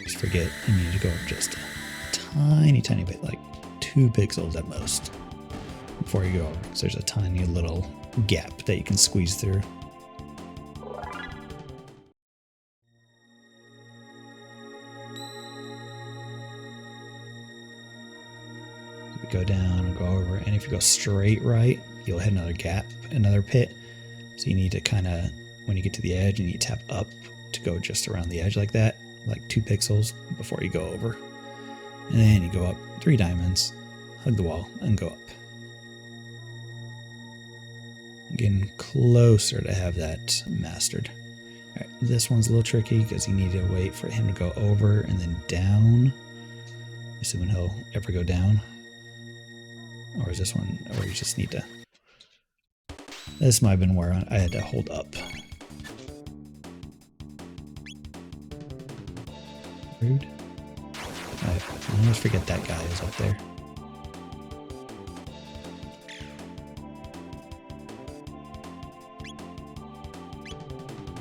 Just forget, you need to go up just a tiny bit, like 2 pixels at most, before you go over. So there's a tiny little gap that you can squeeze through. Go down and go over, and if you go straight right, you'll hit another gap, another pit. So you need to kind of, when you get to the edge, you need to tap up to go just around the edge like that, like 2 pixels before you go over. And then you go up 3 diamonds, hug the wall, and go up. Getting closer to have that mastered. All right, this one's a little tricky because you need to wait for him to go over and then down. Assuming he'll ever go down. Or is this one, or you just need to... This might have been where I had to hold up. Rude. I always forget that guy is up there.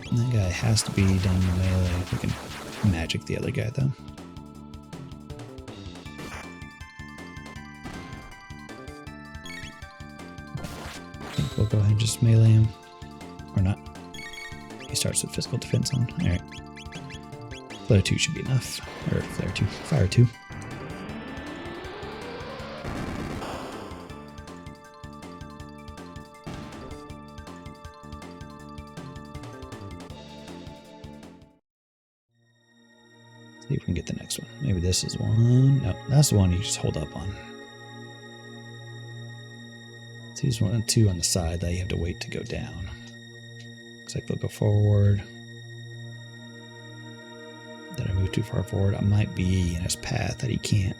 And that guy has to be down the melee. We can magic the other guy though. think we'll go ahead and just melee him. Or not. He starts with physical defense on. Alright. Flare 2 should be enough. Or Flare 2. Fire 2. See if we can get the next one. Maybe this is one. No, that's the one you just hold up on. So he's 1 and 2 on the side that you have to wait to go down. Looks like they'll go forward. Did I move too far forward? I might be in his path that he can't.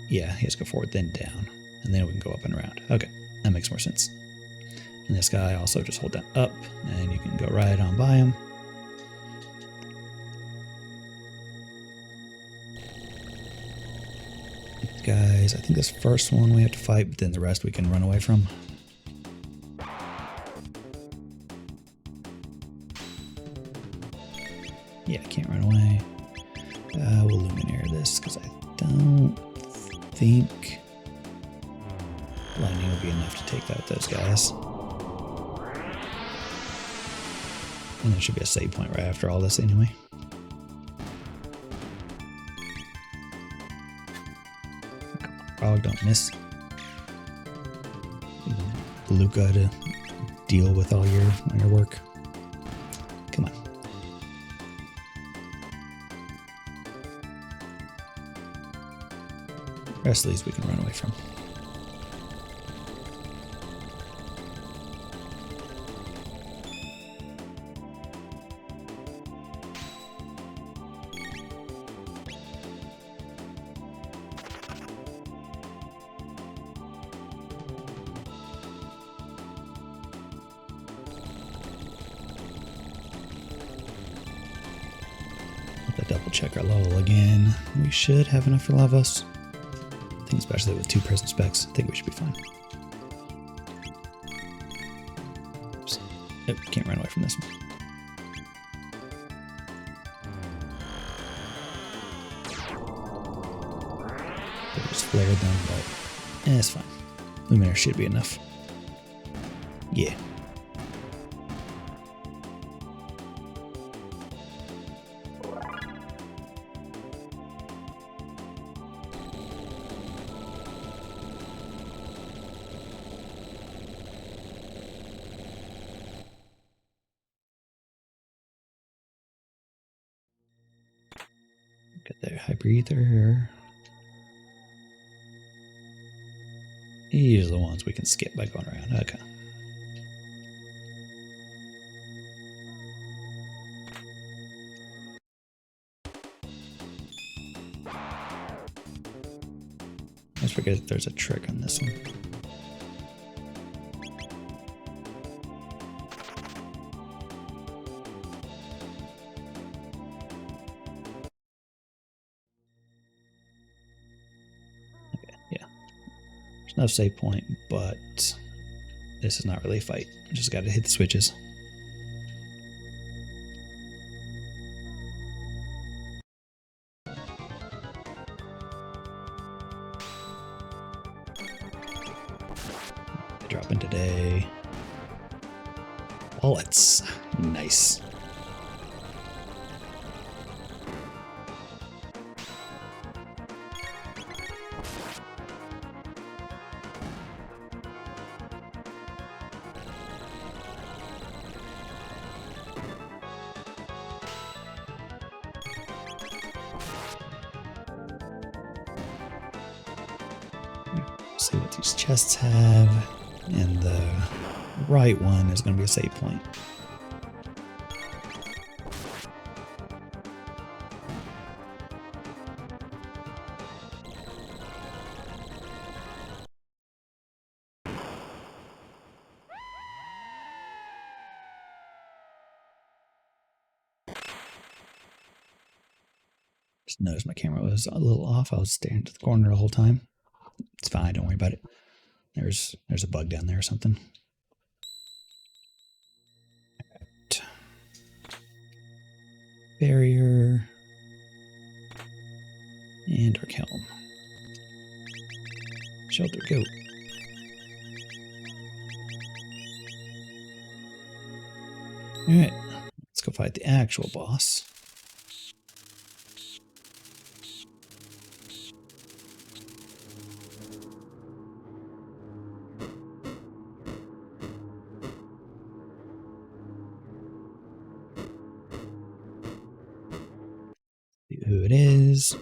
Yeah, he has to go forward, then down. And then we can go up and around. Okay, that makes more sense. And this guy also just hold down up, and you can go right on by him. Guys, I think this first one we have to fight, but then the rest we can run away from. Yeah, I can't run away. We'll Luminaire this because I don't think lightning will be enough to take out those guys. And there should be a save point right after all this anyway. Frog, don't miss. Luca to deal with all your work. Come on. The rest of these we can run away from. Double check our level again. We should have enough for Lavos. I think especially with 2 prison specs, I think we should be fine. Oops. Nope, can't run away from this one. They just flared them, but it's fine. Luminaire should be enough. Yeah. Get their Hyper-Ether. These are the ones we can skip by going around. Okay. I just forget that there's a trick on this one. No save point, but this is not really a fight. Just got to hit the switches. Dropping today. Wallets. Nice. See what these chests have, and the right one is going to be a save point. Just noticed my camera was a little off. I was staring to the corner the whole time. It's fine, don't worry about it. There's a bug down there or something. Right. Barrier. And Dark Helm. Shelter, go. Alright, let's go fight the actual boss. See who it is.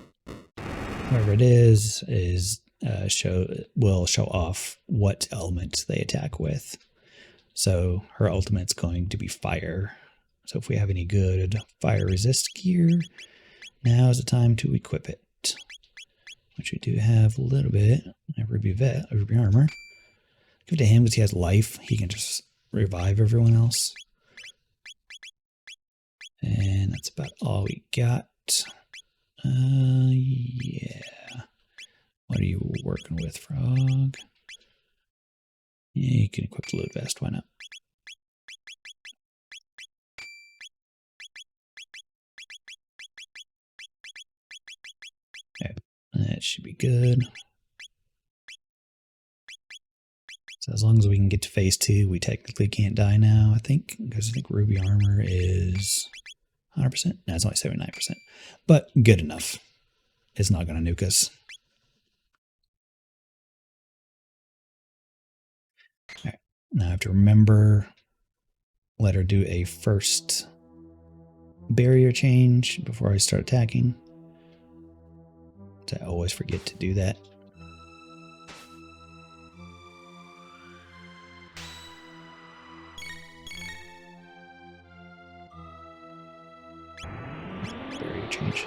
Whoever it is will show off what element they attack with. So her ultimate's going to be fire. So if we have any good fire resist gear, now is the time to equip it. Which we do have a little bit. Ruby armor. Give it to him because he has life. He can just revive everyone else. And that's about all we got. Yeah. What are you working with, Frog? Yeah, you can equip the load vest. Why not? Okay, that should be good. So as long as we can get to phase 2, we technically can't die now, I think, because I think Ruby armor is 100%. No, it's only 79%, but good enough. It's not going to nuke us. All right, now I have to remember, let her do a first barrier change before I start attacking. I always forget to do that. Barrier change.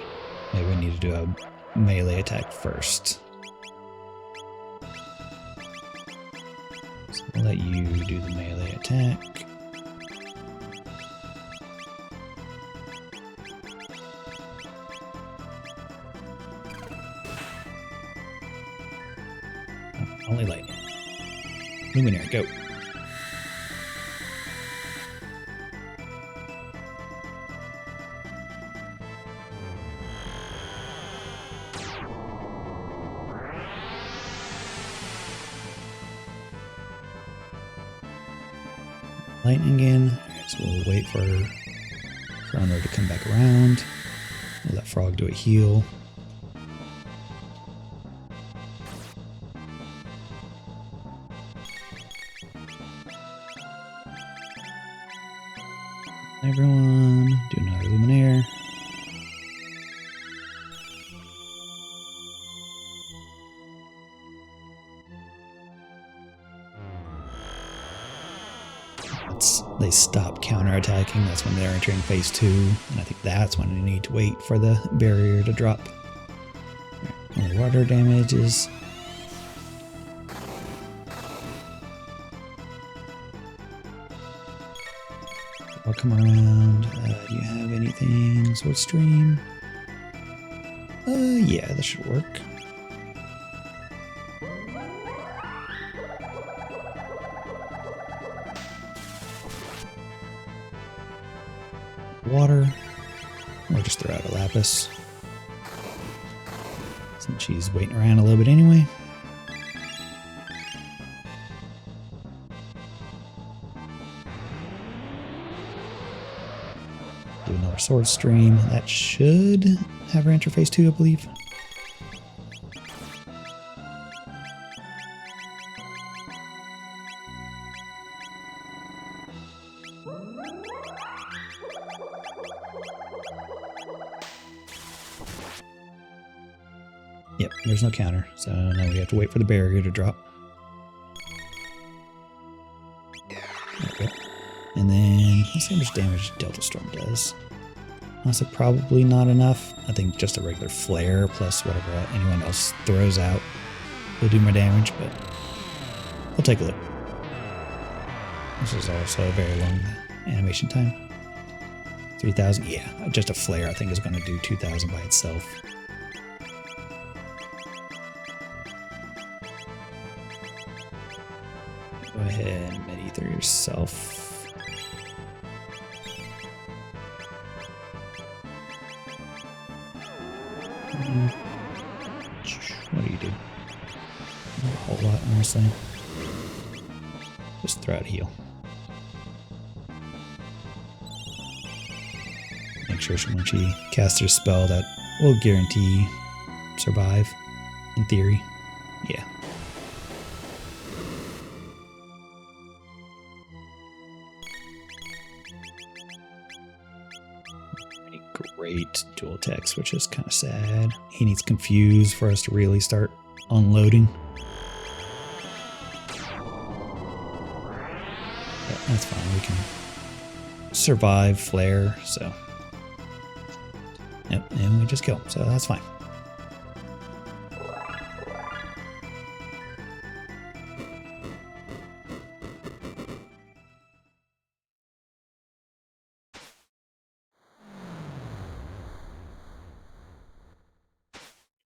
Maybe we need to do a melee attack first. So I'll let you do the melee attack. Only lightning. Luminary, go. Lightning again. Alright, so we'll wait for Chrono to come back around. We'll let Frog do a heal. Everyone, do another Luminaire. They stop counterattacking. That's when they're entering phase 2, and I think that's when we need to wait for the barrier to drop. Only water damages. I'll come around. Do you have anything? Sword Stream? Yeah, that should work. Water. Or just throw out a Lavos. Since she's waiting around a little bit anyway. Do another sword stream. That should have her enter phase 2, I believe. Yep, there's no counter, so now we have to wait for the barrier to drop. There we go. And then, let's see how much damage Delta Storm does. Honestly, probably not enough. I think just a regular flare plus whatever anyone else throws out will do my damage, but we'll take a look. This is also a very long animation time. 3,000, yeah, just a flare I think is going to do 2,000 by itself. Go ahead and mid-ether yourself. What do you do? Not a whole lot, honestly. Just throw out a heal. make sure when she casts her spell that will guarantee survive, in theory. Yeah. Great dual text, which is kind of sad. He needs confused for us to really start unloading. But that's fine. We can survive flare, so. Yep, and we just kill, so that's fine.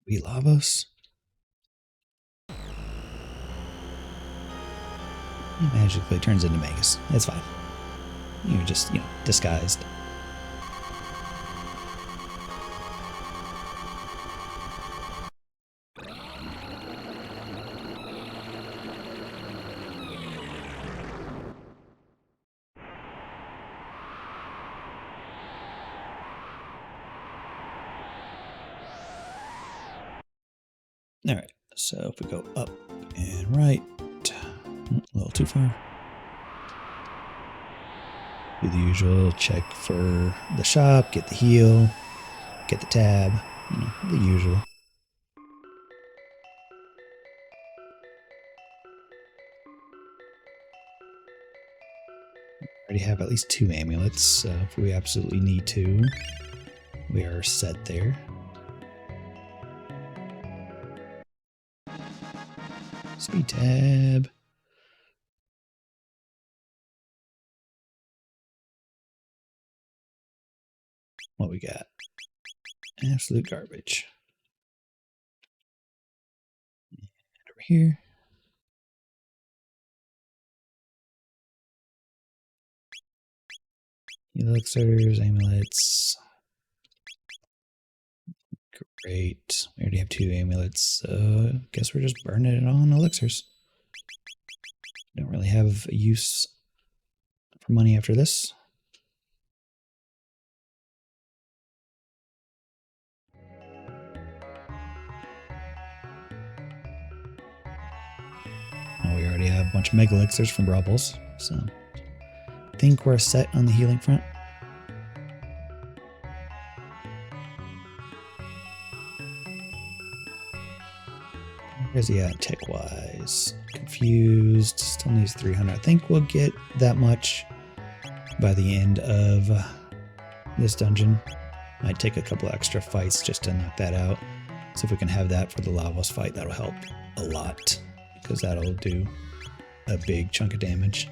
We Lavos. He magically turns into Magus. It's fine. You're just, disguised. All right, so if we go up and right, a little too far. Do the usual, check for the shop, get the heal, get the tab, the usual. Already have at least 2 amulets, so if we absolutely need to, we are set there. Speed tab. What we got? Absolute garbage. And over here. Elixirs, amulets. Great. We already have 2 amulets, so I guess we're just burning it on elixirs. Don't really have a use for money after this. Oh, we already have a bunch of mega elixirs from Brubbles, so I think we're set on the healing front. Where's he at tech-wise? Confused, still needs 300. I think we'll get that much by the end of this dungeon. Might take a couple extra fights just to knock that out. So if we can have that for the Lavos fight, that'll help a lot, because that'll do a big chunk of damage.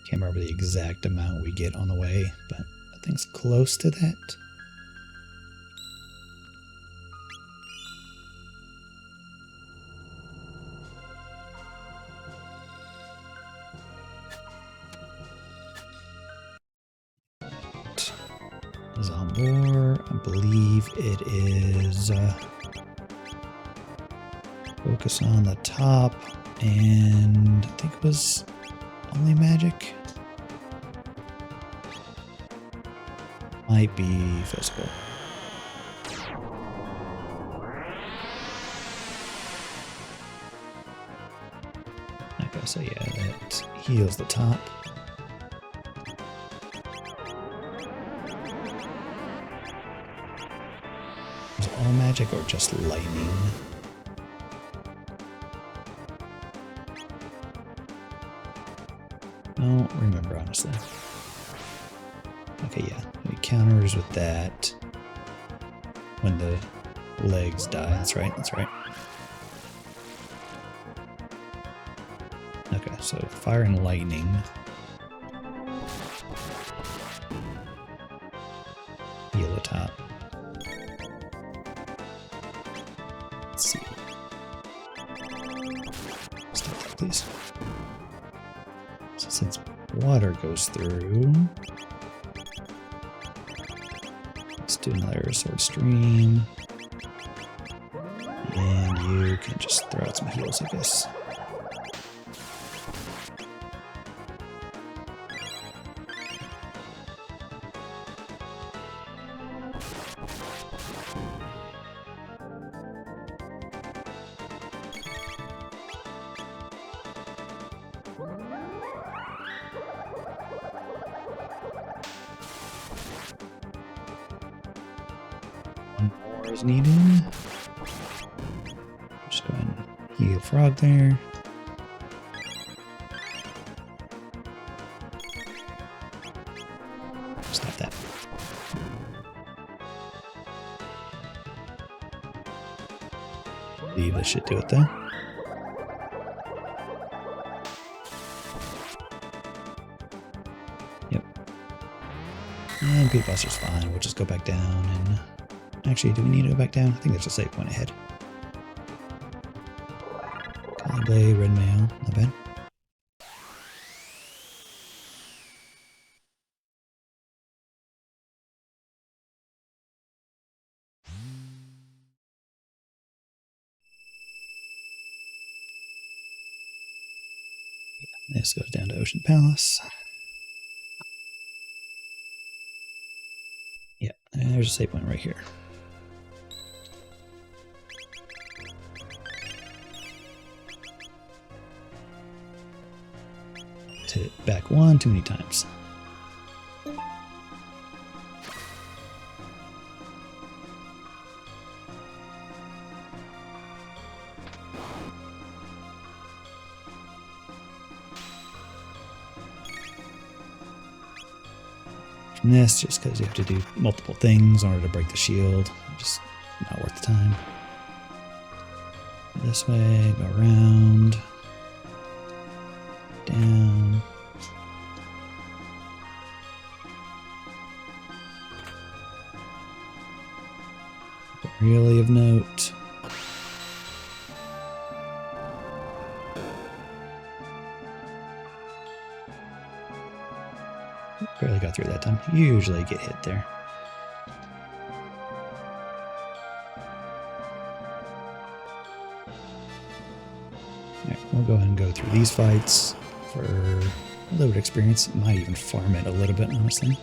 Can't remember the exact amount we get on the way, but I think it's close to that. Zombor, I believe it is focus on the top, and I think it was only magic. Might be physical. Okay, so yeah, that heals the top. Is it all magic or just lightning? I don't remember, honestly. Okay, yeah, it counters with that when the legs die. That's right, that's right. Okay, so fire and lightning. Heal the top. Let's see. Stop that, please. So since water goes through, let's do another sword stream. you can just throw out some heals, I guess. One more is needed. Just go ahead and heal frog there. Stop that. Leave this shit to it though. Yep. And Peat Buster's fine. We'll just go back down and... Actually, do we need to go back down? I think there's a save point ahead. Blade, red mail, not bad. This goes down to Ocean Palace. Yeah, there's a save point right here. Hit it back one too many times. From this, just because you have to do multiple things in order to break the shield, just not worth the time. This way, go around. Down. Really of note. Barely got through that time. Usually get hit there. Alright, we'll go ahead and go through these fights for a little bit of experience. Might even farm it a little bit, honestly.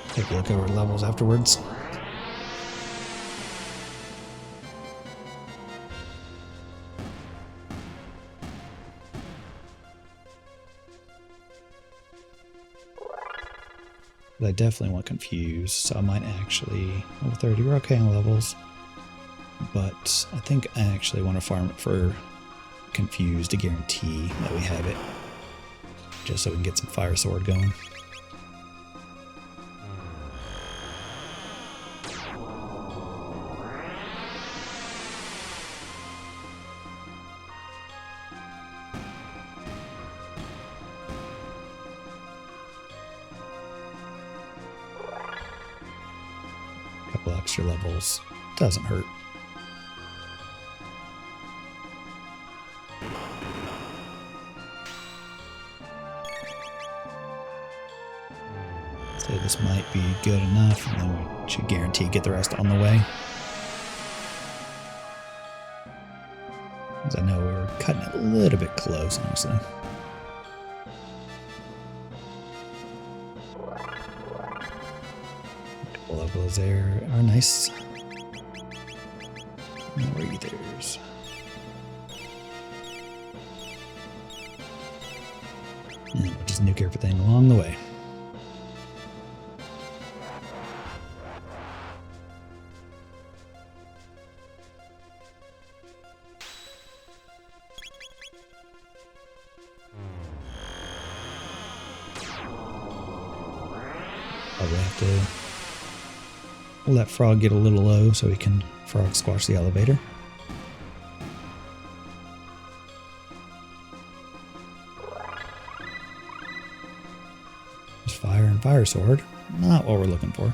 Take a look over levels afterwards. But I definitely want Confuse, so I might actually... Level 30, we're okay on levels. But I think I actually want to farm it for Confuse to guarantee that we have it. Just so we can get some Fire Sword going. Extra levels doesn't hurt. So this might be good enough, and then we should guarantee get the rest on the way. As I know we were cutting it a little bit close, honestly. Levels there are nice. More ethers. And we'll just nuke everything along the way. Probably have to let Frog get a little low so we can Frog squash the elevator. Just fire and Fire Sword. Not what we're looking for.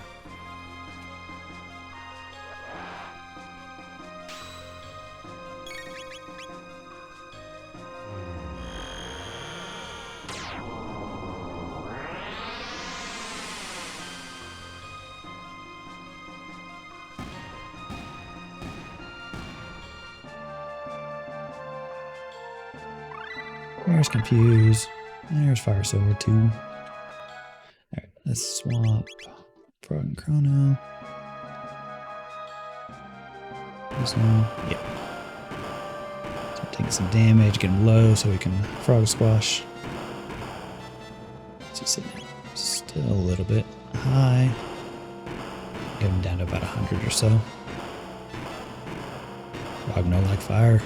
There's Confuse. There's Fire Sword too. Alright, let's swap Frog and Chrono. This one, yeah. So taking some damage, get him low so we can Frog Squash. What's he sitting at? Still a little bit high. Get him down to about 100 or so. Frog no like fire.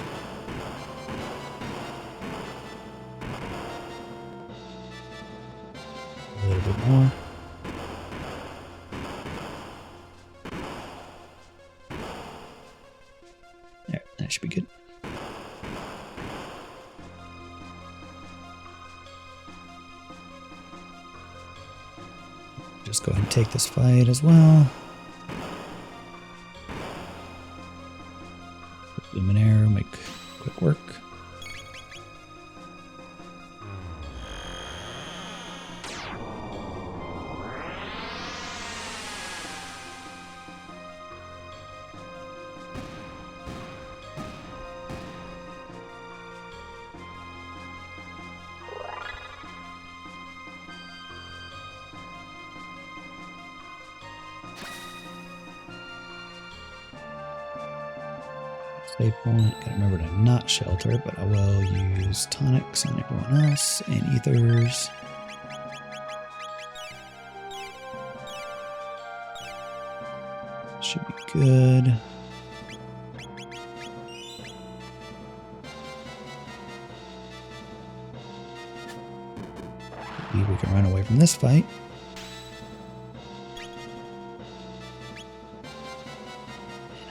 A little bit more. There, that should be good. Just go ahead and take this fight as well. Luminaire, make quick work. Save point. Gotta remember to not shelter, but I will use tonics on everyone else and ethers. Should be good. Maybe we can run away from this fight.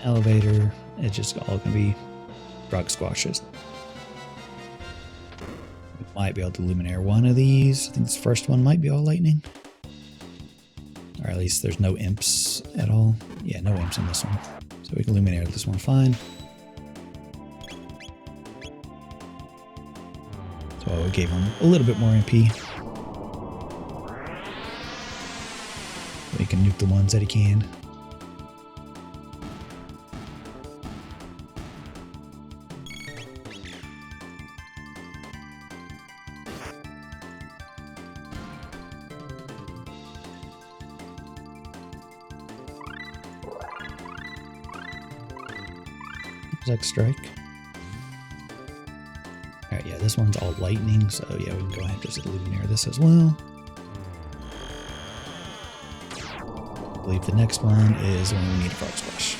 Elevator. It's just all gonna be Frog Squashes. We might be able to Luminaire one of these. I think this first one might be all lightning. Or at least there's no imps at all. Yeah, no imps in this one. So we can Luminaire this one fine. So we gave him a little bit more MP. So he can nuke the ones that he can. Strike. Alright, yeah, this one's all lightning, so yeah, we can go ahead and just Luminaire this as well. I believe the next one is when we need a Frog Splash.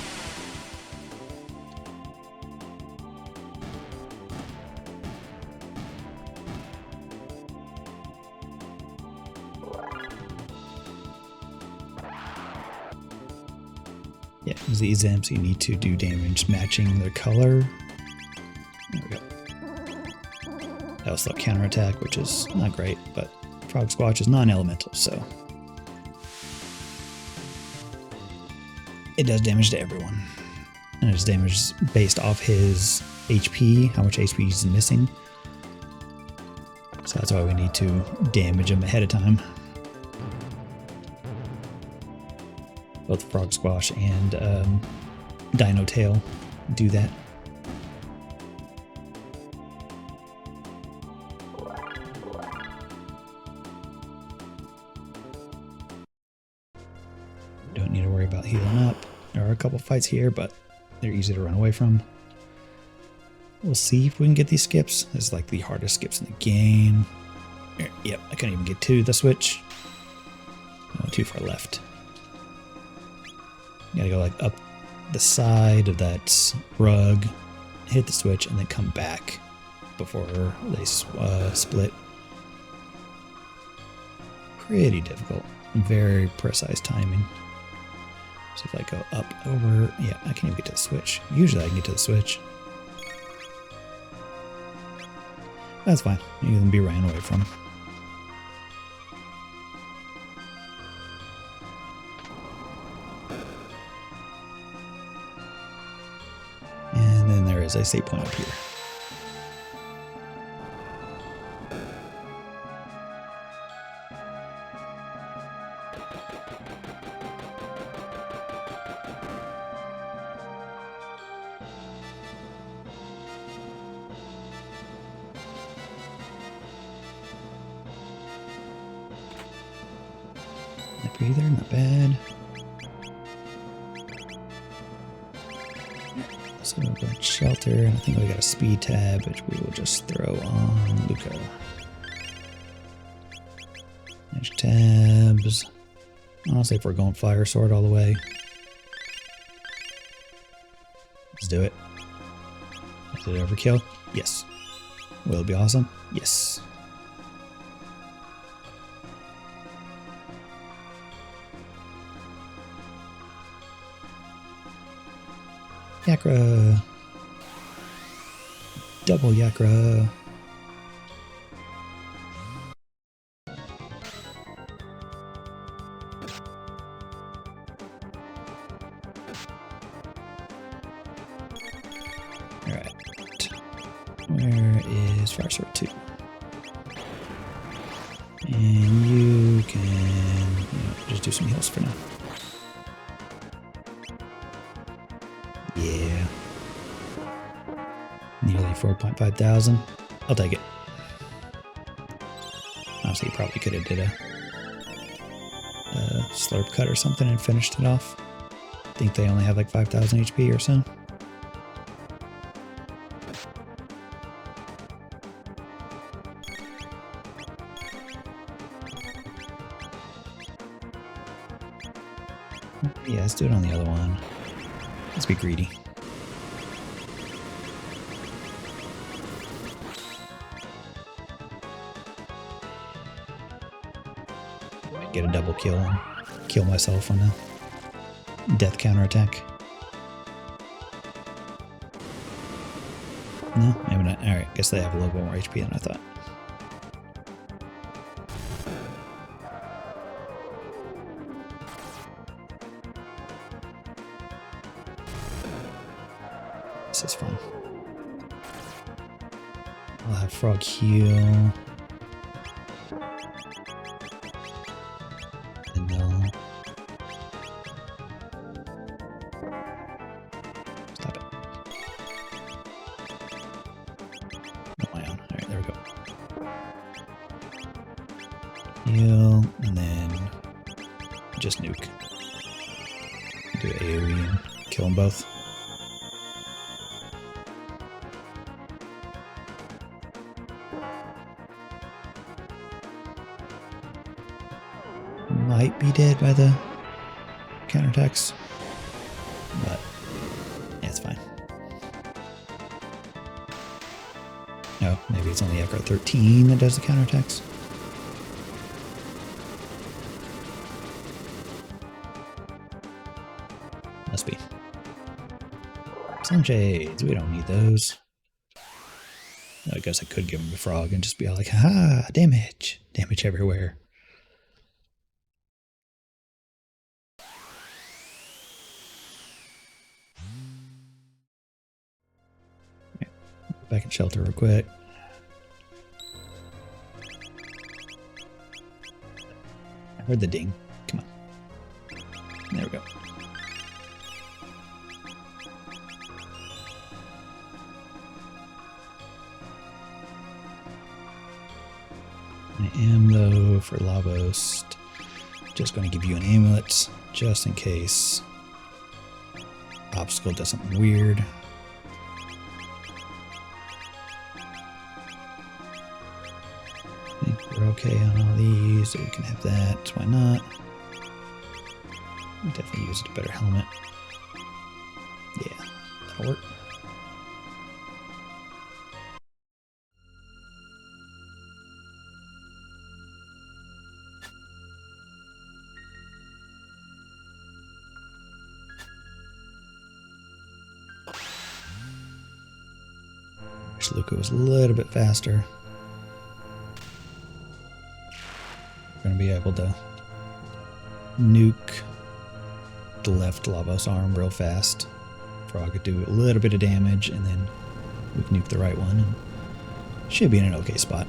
Yeah, these imps, you need to do damage matching their color. There we go. That was the counterattack, which is not great, but Frog Squash is non-elemental, so it does damage to everyone. And it's damage based off his HP, how much HP he's missing. So that's why we need to damage him ahead of time. Both Frog Squash and Dino Tail do that. Don't need to worry about healing up. There are a couple fights here, but they're easy to run away from. We'll see if we can get these skips. This is like the hardest skips in the game. Yep, I couldn't even get to the switch. Oh, too far left. You gotta go like up the side of that rug, hit the switch, and then come back before they split. Pretty difficult. Very precise timing. So if I go up, over, yeah, I can't even get to the switch. Usually I can get to the switch. That's fine. You can be ran away from. And then there is a save point up here. That breather, not bad. So we've got shelter, and I think we got a speed tab, which we will just throw on Luco. There's tabs. Honestly, if we're going fire sword all the way, let's do it. Did it overkill? Yes. Will it be awesome? Yes. Yakra. Double Yakra. Alright. Where is Fire Sword 2? And you can just do some heals for now. Yeah. Nearly 4.5 thousand. I'll take it. Honestly, you probably could have did a slurp cut or something and finished it off. I think they only have like 5,000 HP or so. Yeah, let's do it on the other one. Let's be greedy. Get a double kill and kill myself on a death counterattack. No, maybe not. Alright, guess they have a little bit more HP than I thought. This is fun. I'll have Frog heal. And they'll... Stop it. Not my own. Alright, there we go. Heal, and then just nuke. Do AoE and kill them both. Might be dead by the counterattacks, but yeah, it's fine. No, maybe it's only Echo 13 that does the counterattacks. Must be. Sunshades, we don't need those. I guess I could give him a frog and just be all like, ha, damage. Damage everywhere. Back in shelter real quick. I heard the ding. Come on. There we go. I am, though, for Lavos, just going to give you an amulet, just in case obstacle does something weird. I think we're okay on all these, so you can have that. Why not? Definitely use a better helmet. Yeah, that'll work. Wish Luca was a little bit faster. We're going to be able to nuke the left Lavos arm real fast. Frog could do a little bit of damage, and then we can nuke the right one, and should be in an okay spot.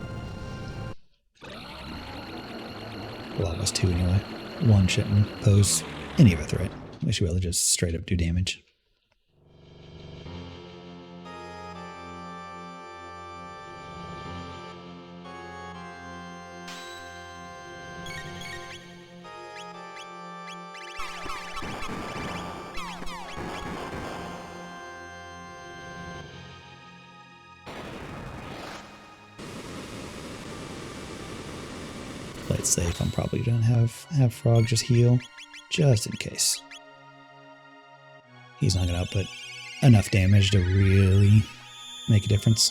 Lavos 2 anyway. 1 shouldn't pose any of a threat. We should be able to just straight up do damage. Play it safe. I'm probably gonna have Frog just heal, just in case. He's not gonna output enough damage to really make a difference.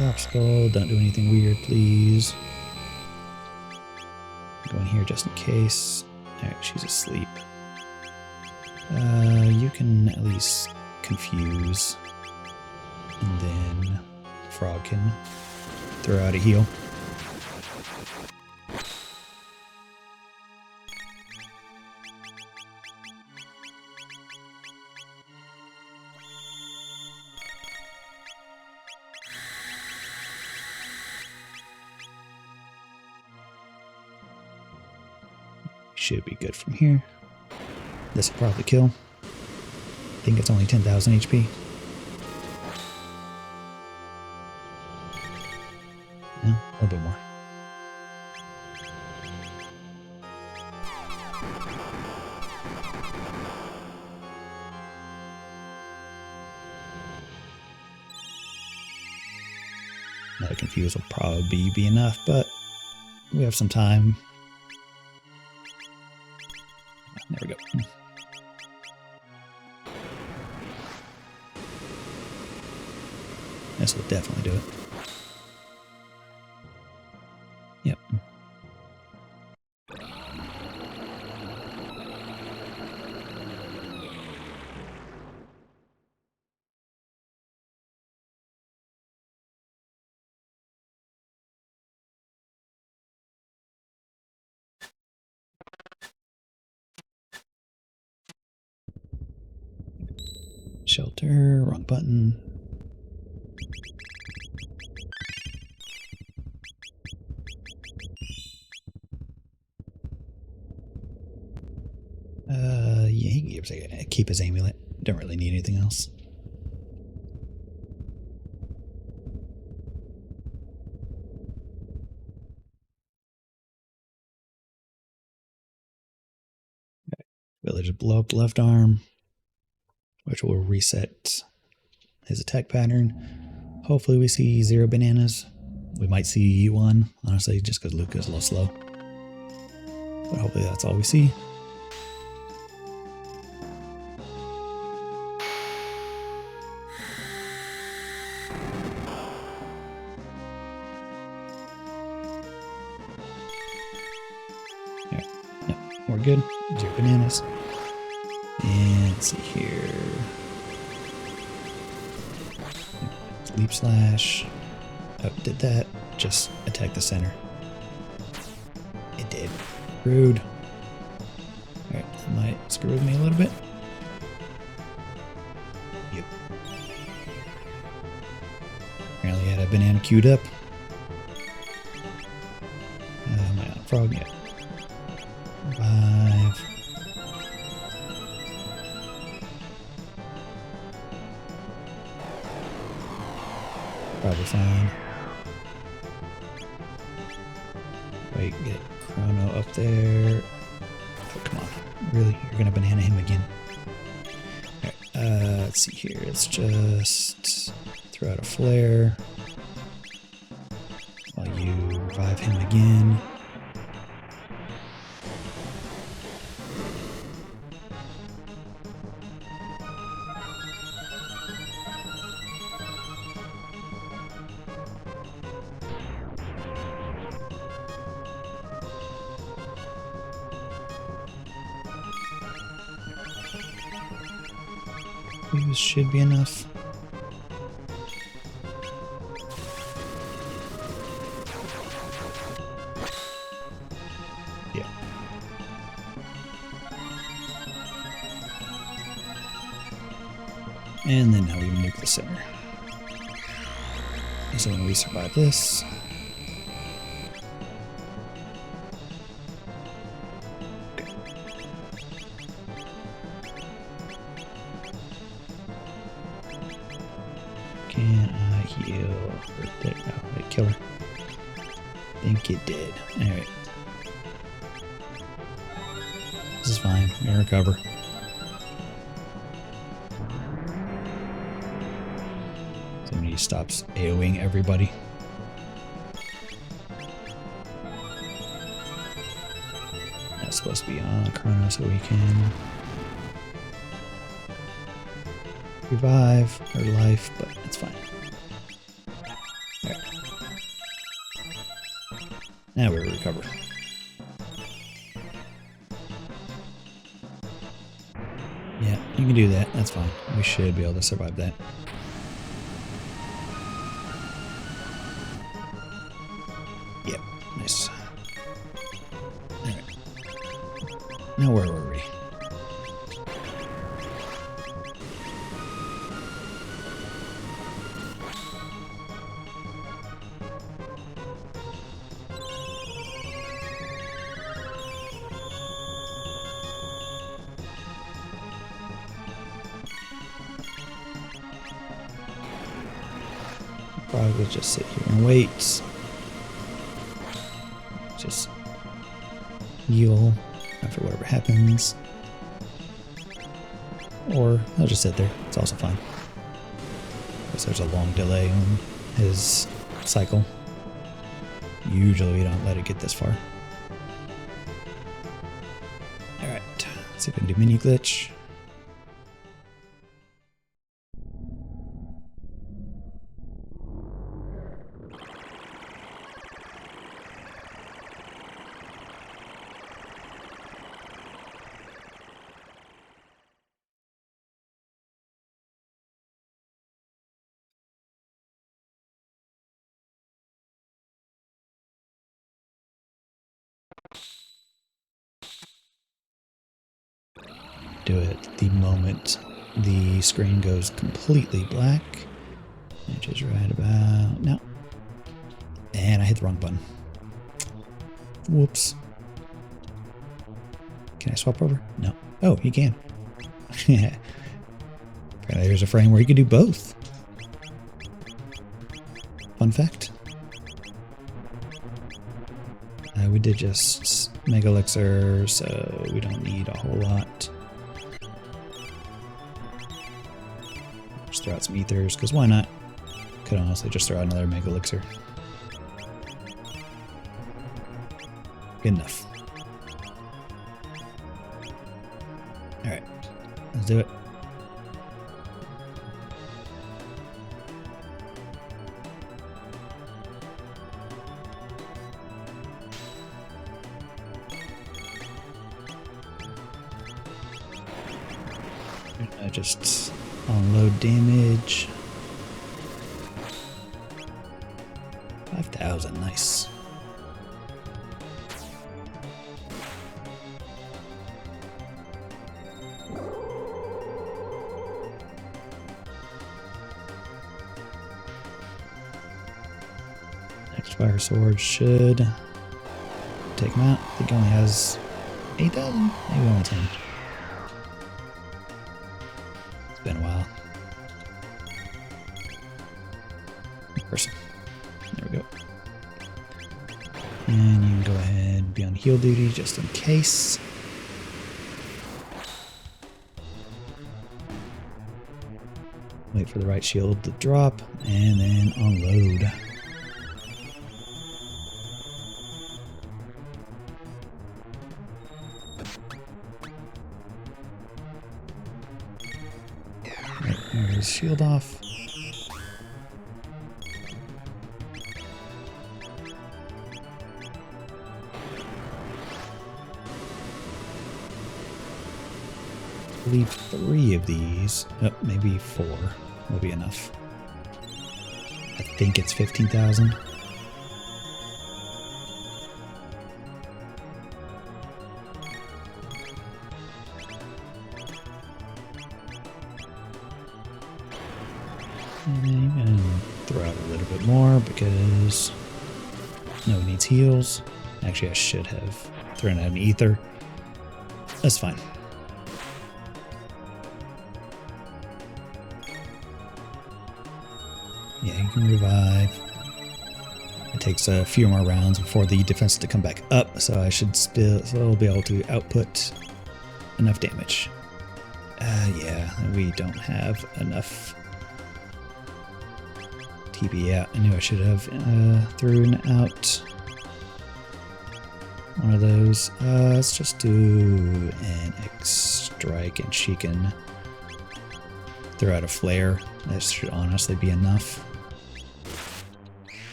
Obstacle, don't do anything weird, please. Go in here just in case. Alright, she's asleep. You can at least confuse. And then Frog can throw out a heal. Should be good from here. This will probably kill. I think it's only 10,000 HP. No, a little bit more. Another confuse will probably be enough, but we have some time. There we go. This will definitely do it. Yep. Shelter, wrong button. Yeah, he can keep his amulet. Don't really need anything else. Okay. Villager blow up the left arm, which will reset his attack pattern. Hopefully we see 0 bananas. We might see 1, honestly, just because Luca's a little slow. But hopefully that's all we see. Yeah, no, we're good. 0 bananas. And let's see here. Leap slash. Oh, did that. Just attack the center. It did. Rude. Alright, that might screw with me a little bit. Yep. Apparently I had a banana queued up. Am I on a frog yet? 5. Probably fine. Wait, get Chrono up there. Oh, come on. Really? You're gonna banana him again? Alright, let's see here. Let's just throw out a flare. While you revive him again. This should be enough. Yeah. And then now we nuke the center. So when we survive this, can I heal right there? Oh, wait, kill her. think it did. Alright. This is fine. I'm gonna recover. Somebody stops AoEing everybody. That's supposed to be on Chrono so we can revive her life, but it's fine. Alright. Now we'll recover. Yeah, you can do that. That's fine. We should be able to survive that. Yep, nice. Alright. Now where were we? Probably just sit here and wait. Just heal after whatever happens. Or I'll just sit there. It's also fine. Because there's a long delay on his cycle. Usually we don't let it get this far. Alright, let's see if we can do mini glitch. Do it the moment the screen goes completely black, which is right about now. And I hit the wrong button. Whoops. Can I swap over? No. Oh, you can. Apparently there's a frame where you can do both. Fun fact. We did just Mega Elixir, so we don't need a whole lot. Just throw out some ethers, because why not? Could honestly just throw out another Mega Elixir. Good enough. Alright, let's do it. Just unload damage. 5,000, nice. Next fire sword should take him out. I think he only has 8,000, maybe only 10. Been a while. Person. There we go. And you can go ahead and be on heal duty just in case. Wait for the right shield to drop and then unload. There's shield off. I believe 3 of these, oh, maybe 4 will be enough. I think it's 15,000. And throw out a little bit more because no one needs heals. Actually, I should have thrown out an ether. That's fine. Yeah, you can revive. It takes a few more rounds before the defense to come back up, so I should still be able to output enough damage. Yeah, we don't have enough TB. Yeah, I knew I should have thrown out one of those. Let's just do an X strike and she can throw out a flare. That should honestly be enough.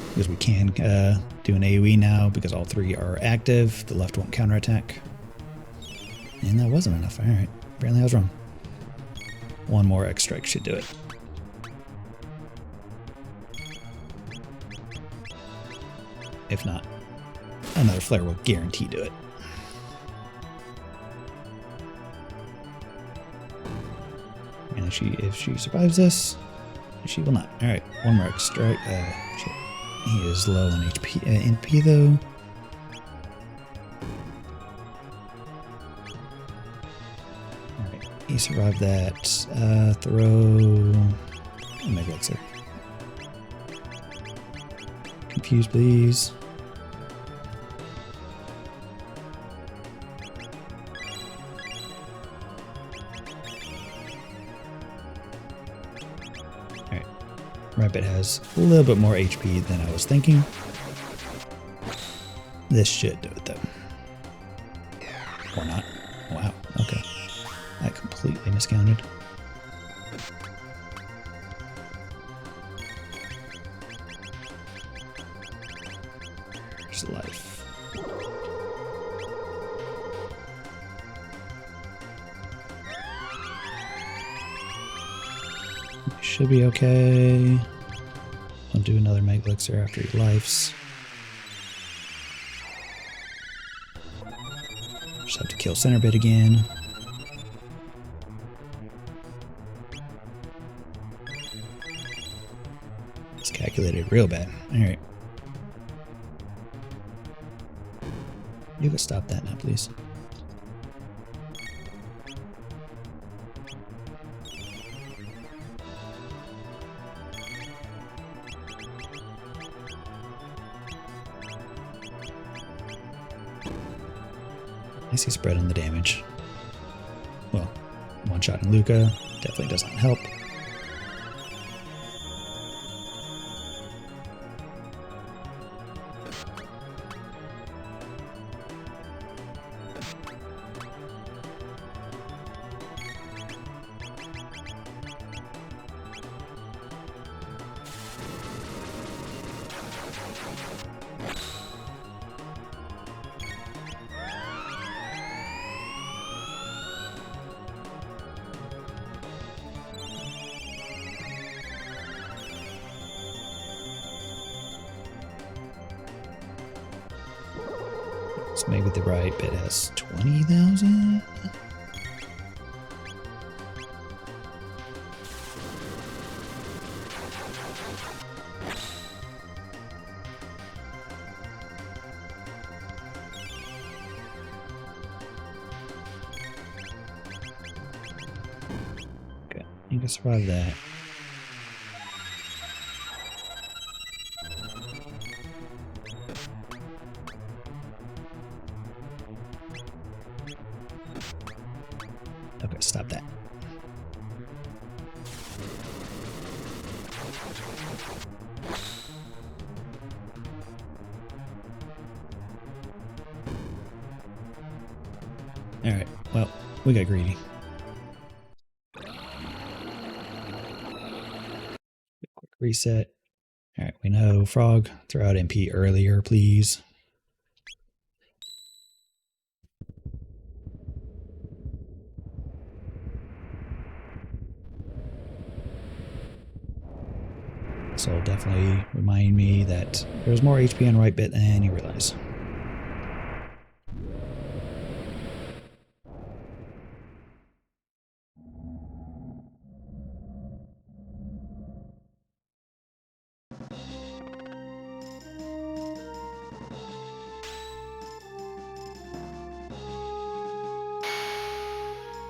Because we can do an AoE now because all three are active. The left won't counterattack. And that wasn't enough. Alright, apparently I was wrong. One more X strike should do it. If not, another flare will guarantee do it. And if she survives this, she will not. Alright, one more X strike. Shit. He is low on NP though. Alright, he survived that. Throw a Mega Elixir. Confuse, please. Rabbit has a little bit more HP than I was thinking. This should do it though. Or not. Wow, okay. I completely miscounted. There's life. Should be okay. I'll do another Mega Elixir after he lifes. Just have to kill Centerbit again. It's calculated real bad. Alright. You can stop that now, please. I see spread on the damage. Well, one-shotting Luca definitely does not help. So maybe the right bit has 20,000? Okay, you can survive that. Okay, stop that. Alright, well, we got greedy. Quick reset. Alright, we know Frog. Throw out MP earlier, please. So definitely remind me that there's more HP on right bit than you realize.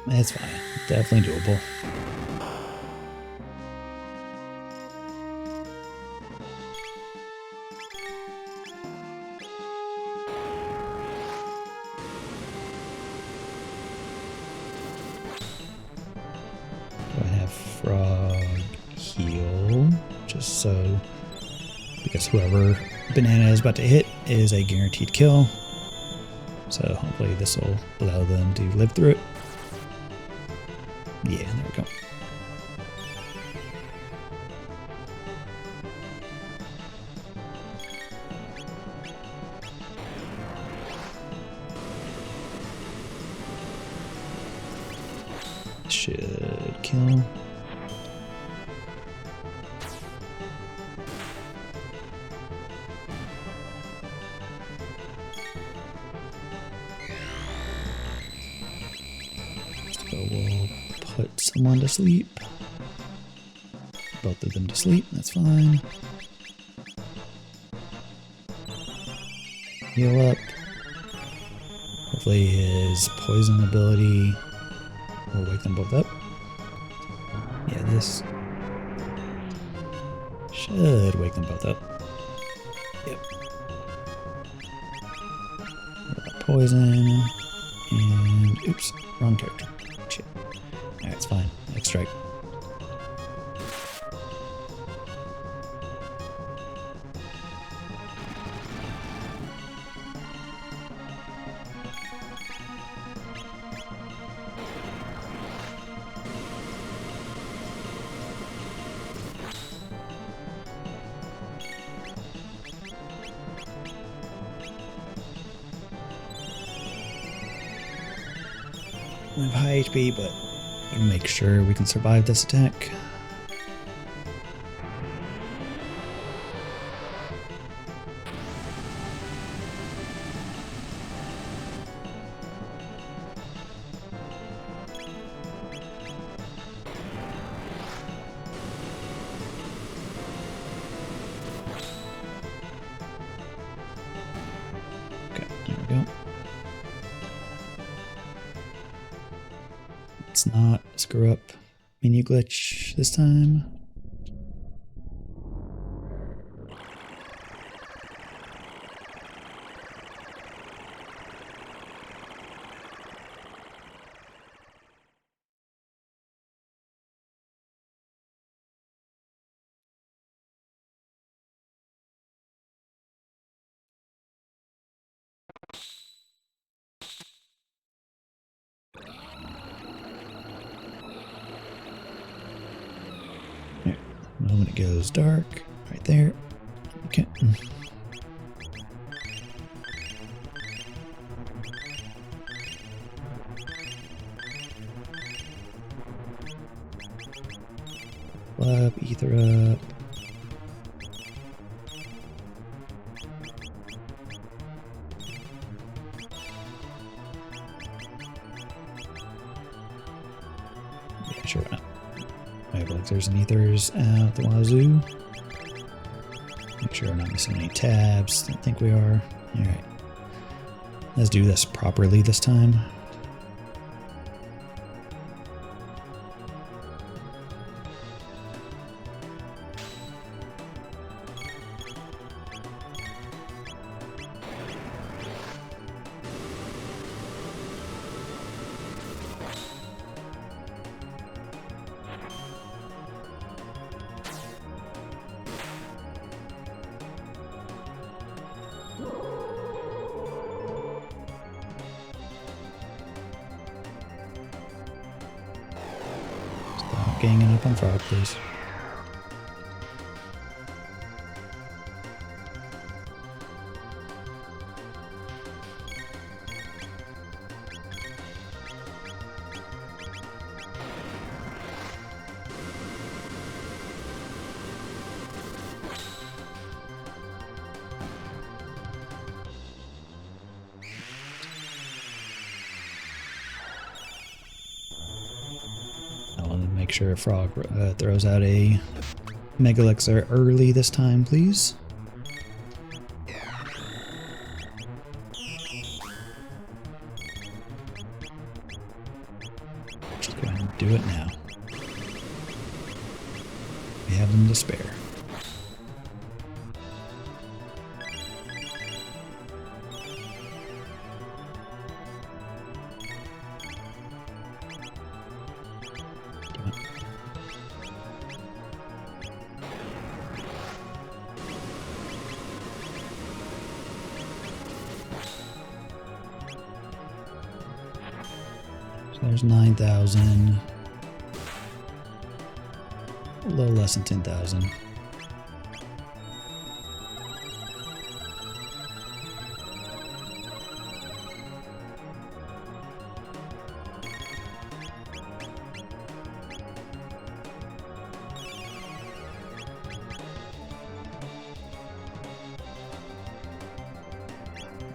It's fine. Definitely doable. Do I have frog heal? Just so, because whoever banana is about to hit is a guaranteed kill. So hopefully this will allow them to live through it. Yeah, there we go. Should kill. So we'll put someone to sleep. Both of them to sleep, that's fine. Heal up. Hopefully his poison ability will wake them both up. Yeah, this should wake them both up. Yep. Poison. And oops, wrong character. Shit. Alright, it's fine. Next strike. We have high HP, but we'll make sure we can survive this attack. Okay, there we go. Let's not screw up menu glitch this time. The moment it goes dark, right there. Okay. Up, ether up. Yeah, sure, why not? I feel like there's an ethers out the wazoo. Make sure we're not missing any tabs. Don't think we are. Alright. Let's do this properly this time. Stop ganging up on Frog, please. Make sure Frog throws out a Mega Elixir early this time, please. Do it now. We have them to spare. There's 9,000. A little less than 10,000.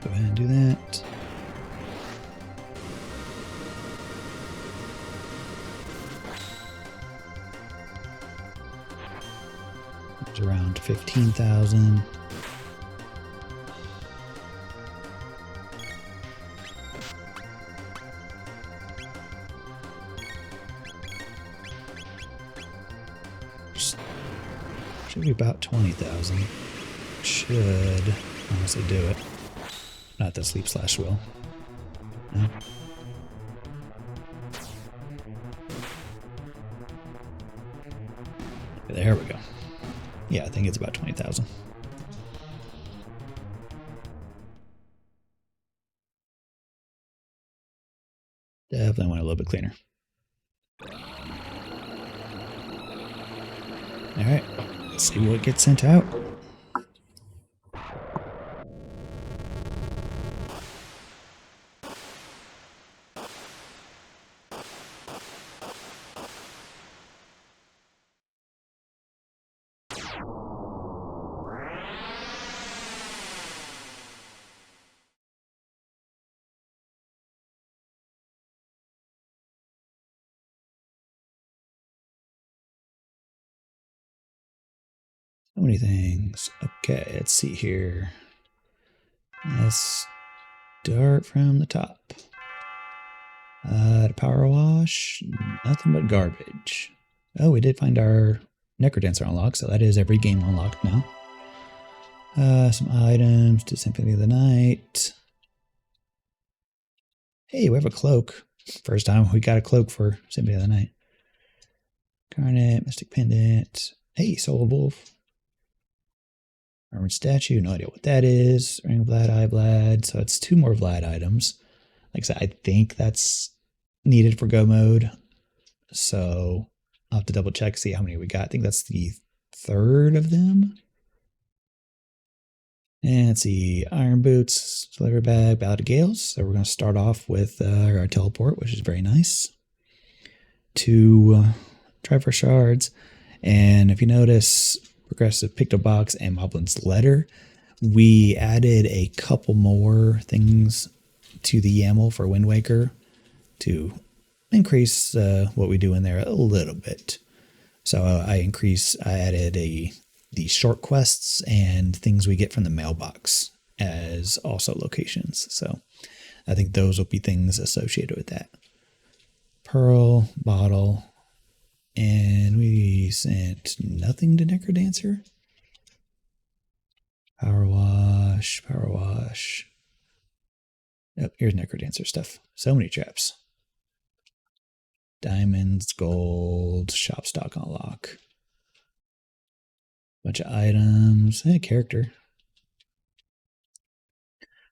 Go ahead and do that. Around 15,000. Should be about 20,000. Should honestly do it. Not the sleep slash will. No. There we go. Yeah, I think it's about 20,000. Definitely want a little bit cleaner. Alright, let's see what gets sent out. So many things. Okay, let's see here. Let's start from the top. The power wash, nothing but garbage. Oh, we did find our Necrodancer unlocked, so that is every game unlocked now. Some items to Symphony of the Night. Hey, we have a cloak. First time we got a cloak for Symphony of the Night. Garnet, Mystic Pendant. Hey, Soul Wolf. Armored Statue, no idea what that is. Ring of Vlad, Eye Vlad. So it's 2 more Vlad items. Like I said, I think that's needed for Go mode. So I'll have to double check, see how many we got. I think that's the 3rd of them. And let's see, Iron Boots, Sliver Bag, Ballad of Gales. So we're going to start off with our teleport, which is very nice. 2 Triforce Shards. And if you notice, Progressive Picto Box and Moblin's Letter, we added a couple more things to the YAML for Wind Waker to increase what we do in there a little bit. So I added the short quests and things we get from the mailbox as also locations. So I think those will be things associated with that. Pearl, bottle, and we sent nothing to Necrodancer. Power wash, power wash. Oh, here's Necrodancer stuff. So many traps. Diamonds, gold, shop stock unlock. Bunch of items. Hey, character.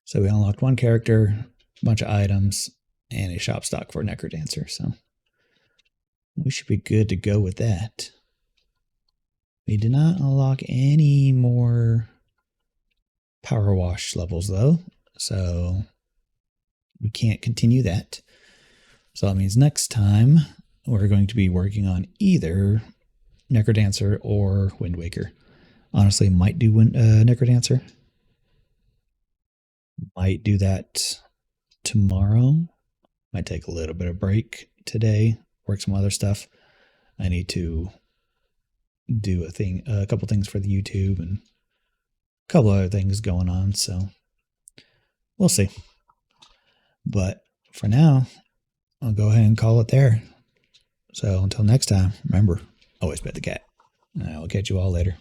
So we unlocked 1 character, a bunch of items, and a shop stock for Necrodancer. So we should be good to go with that. We did not unlock any more power wash levels though, so we can't continue that. So that means next time we're going to be working on either Necrodancer or Wind Waker. Honestly, might do Necrodancer. Might do that tomorrow. Might take a little bit of break today, work some other stuff. I need to do a couple things for the YouTube and a couple other things going on, so we'll see. But for now, I'll go ahead and call it there. So until next time, remember, always pet the cat. I will catch you all later.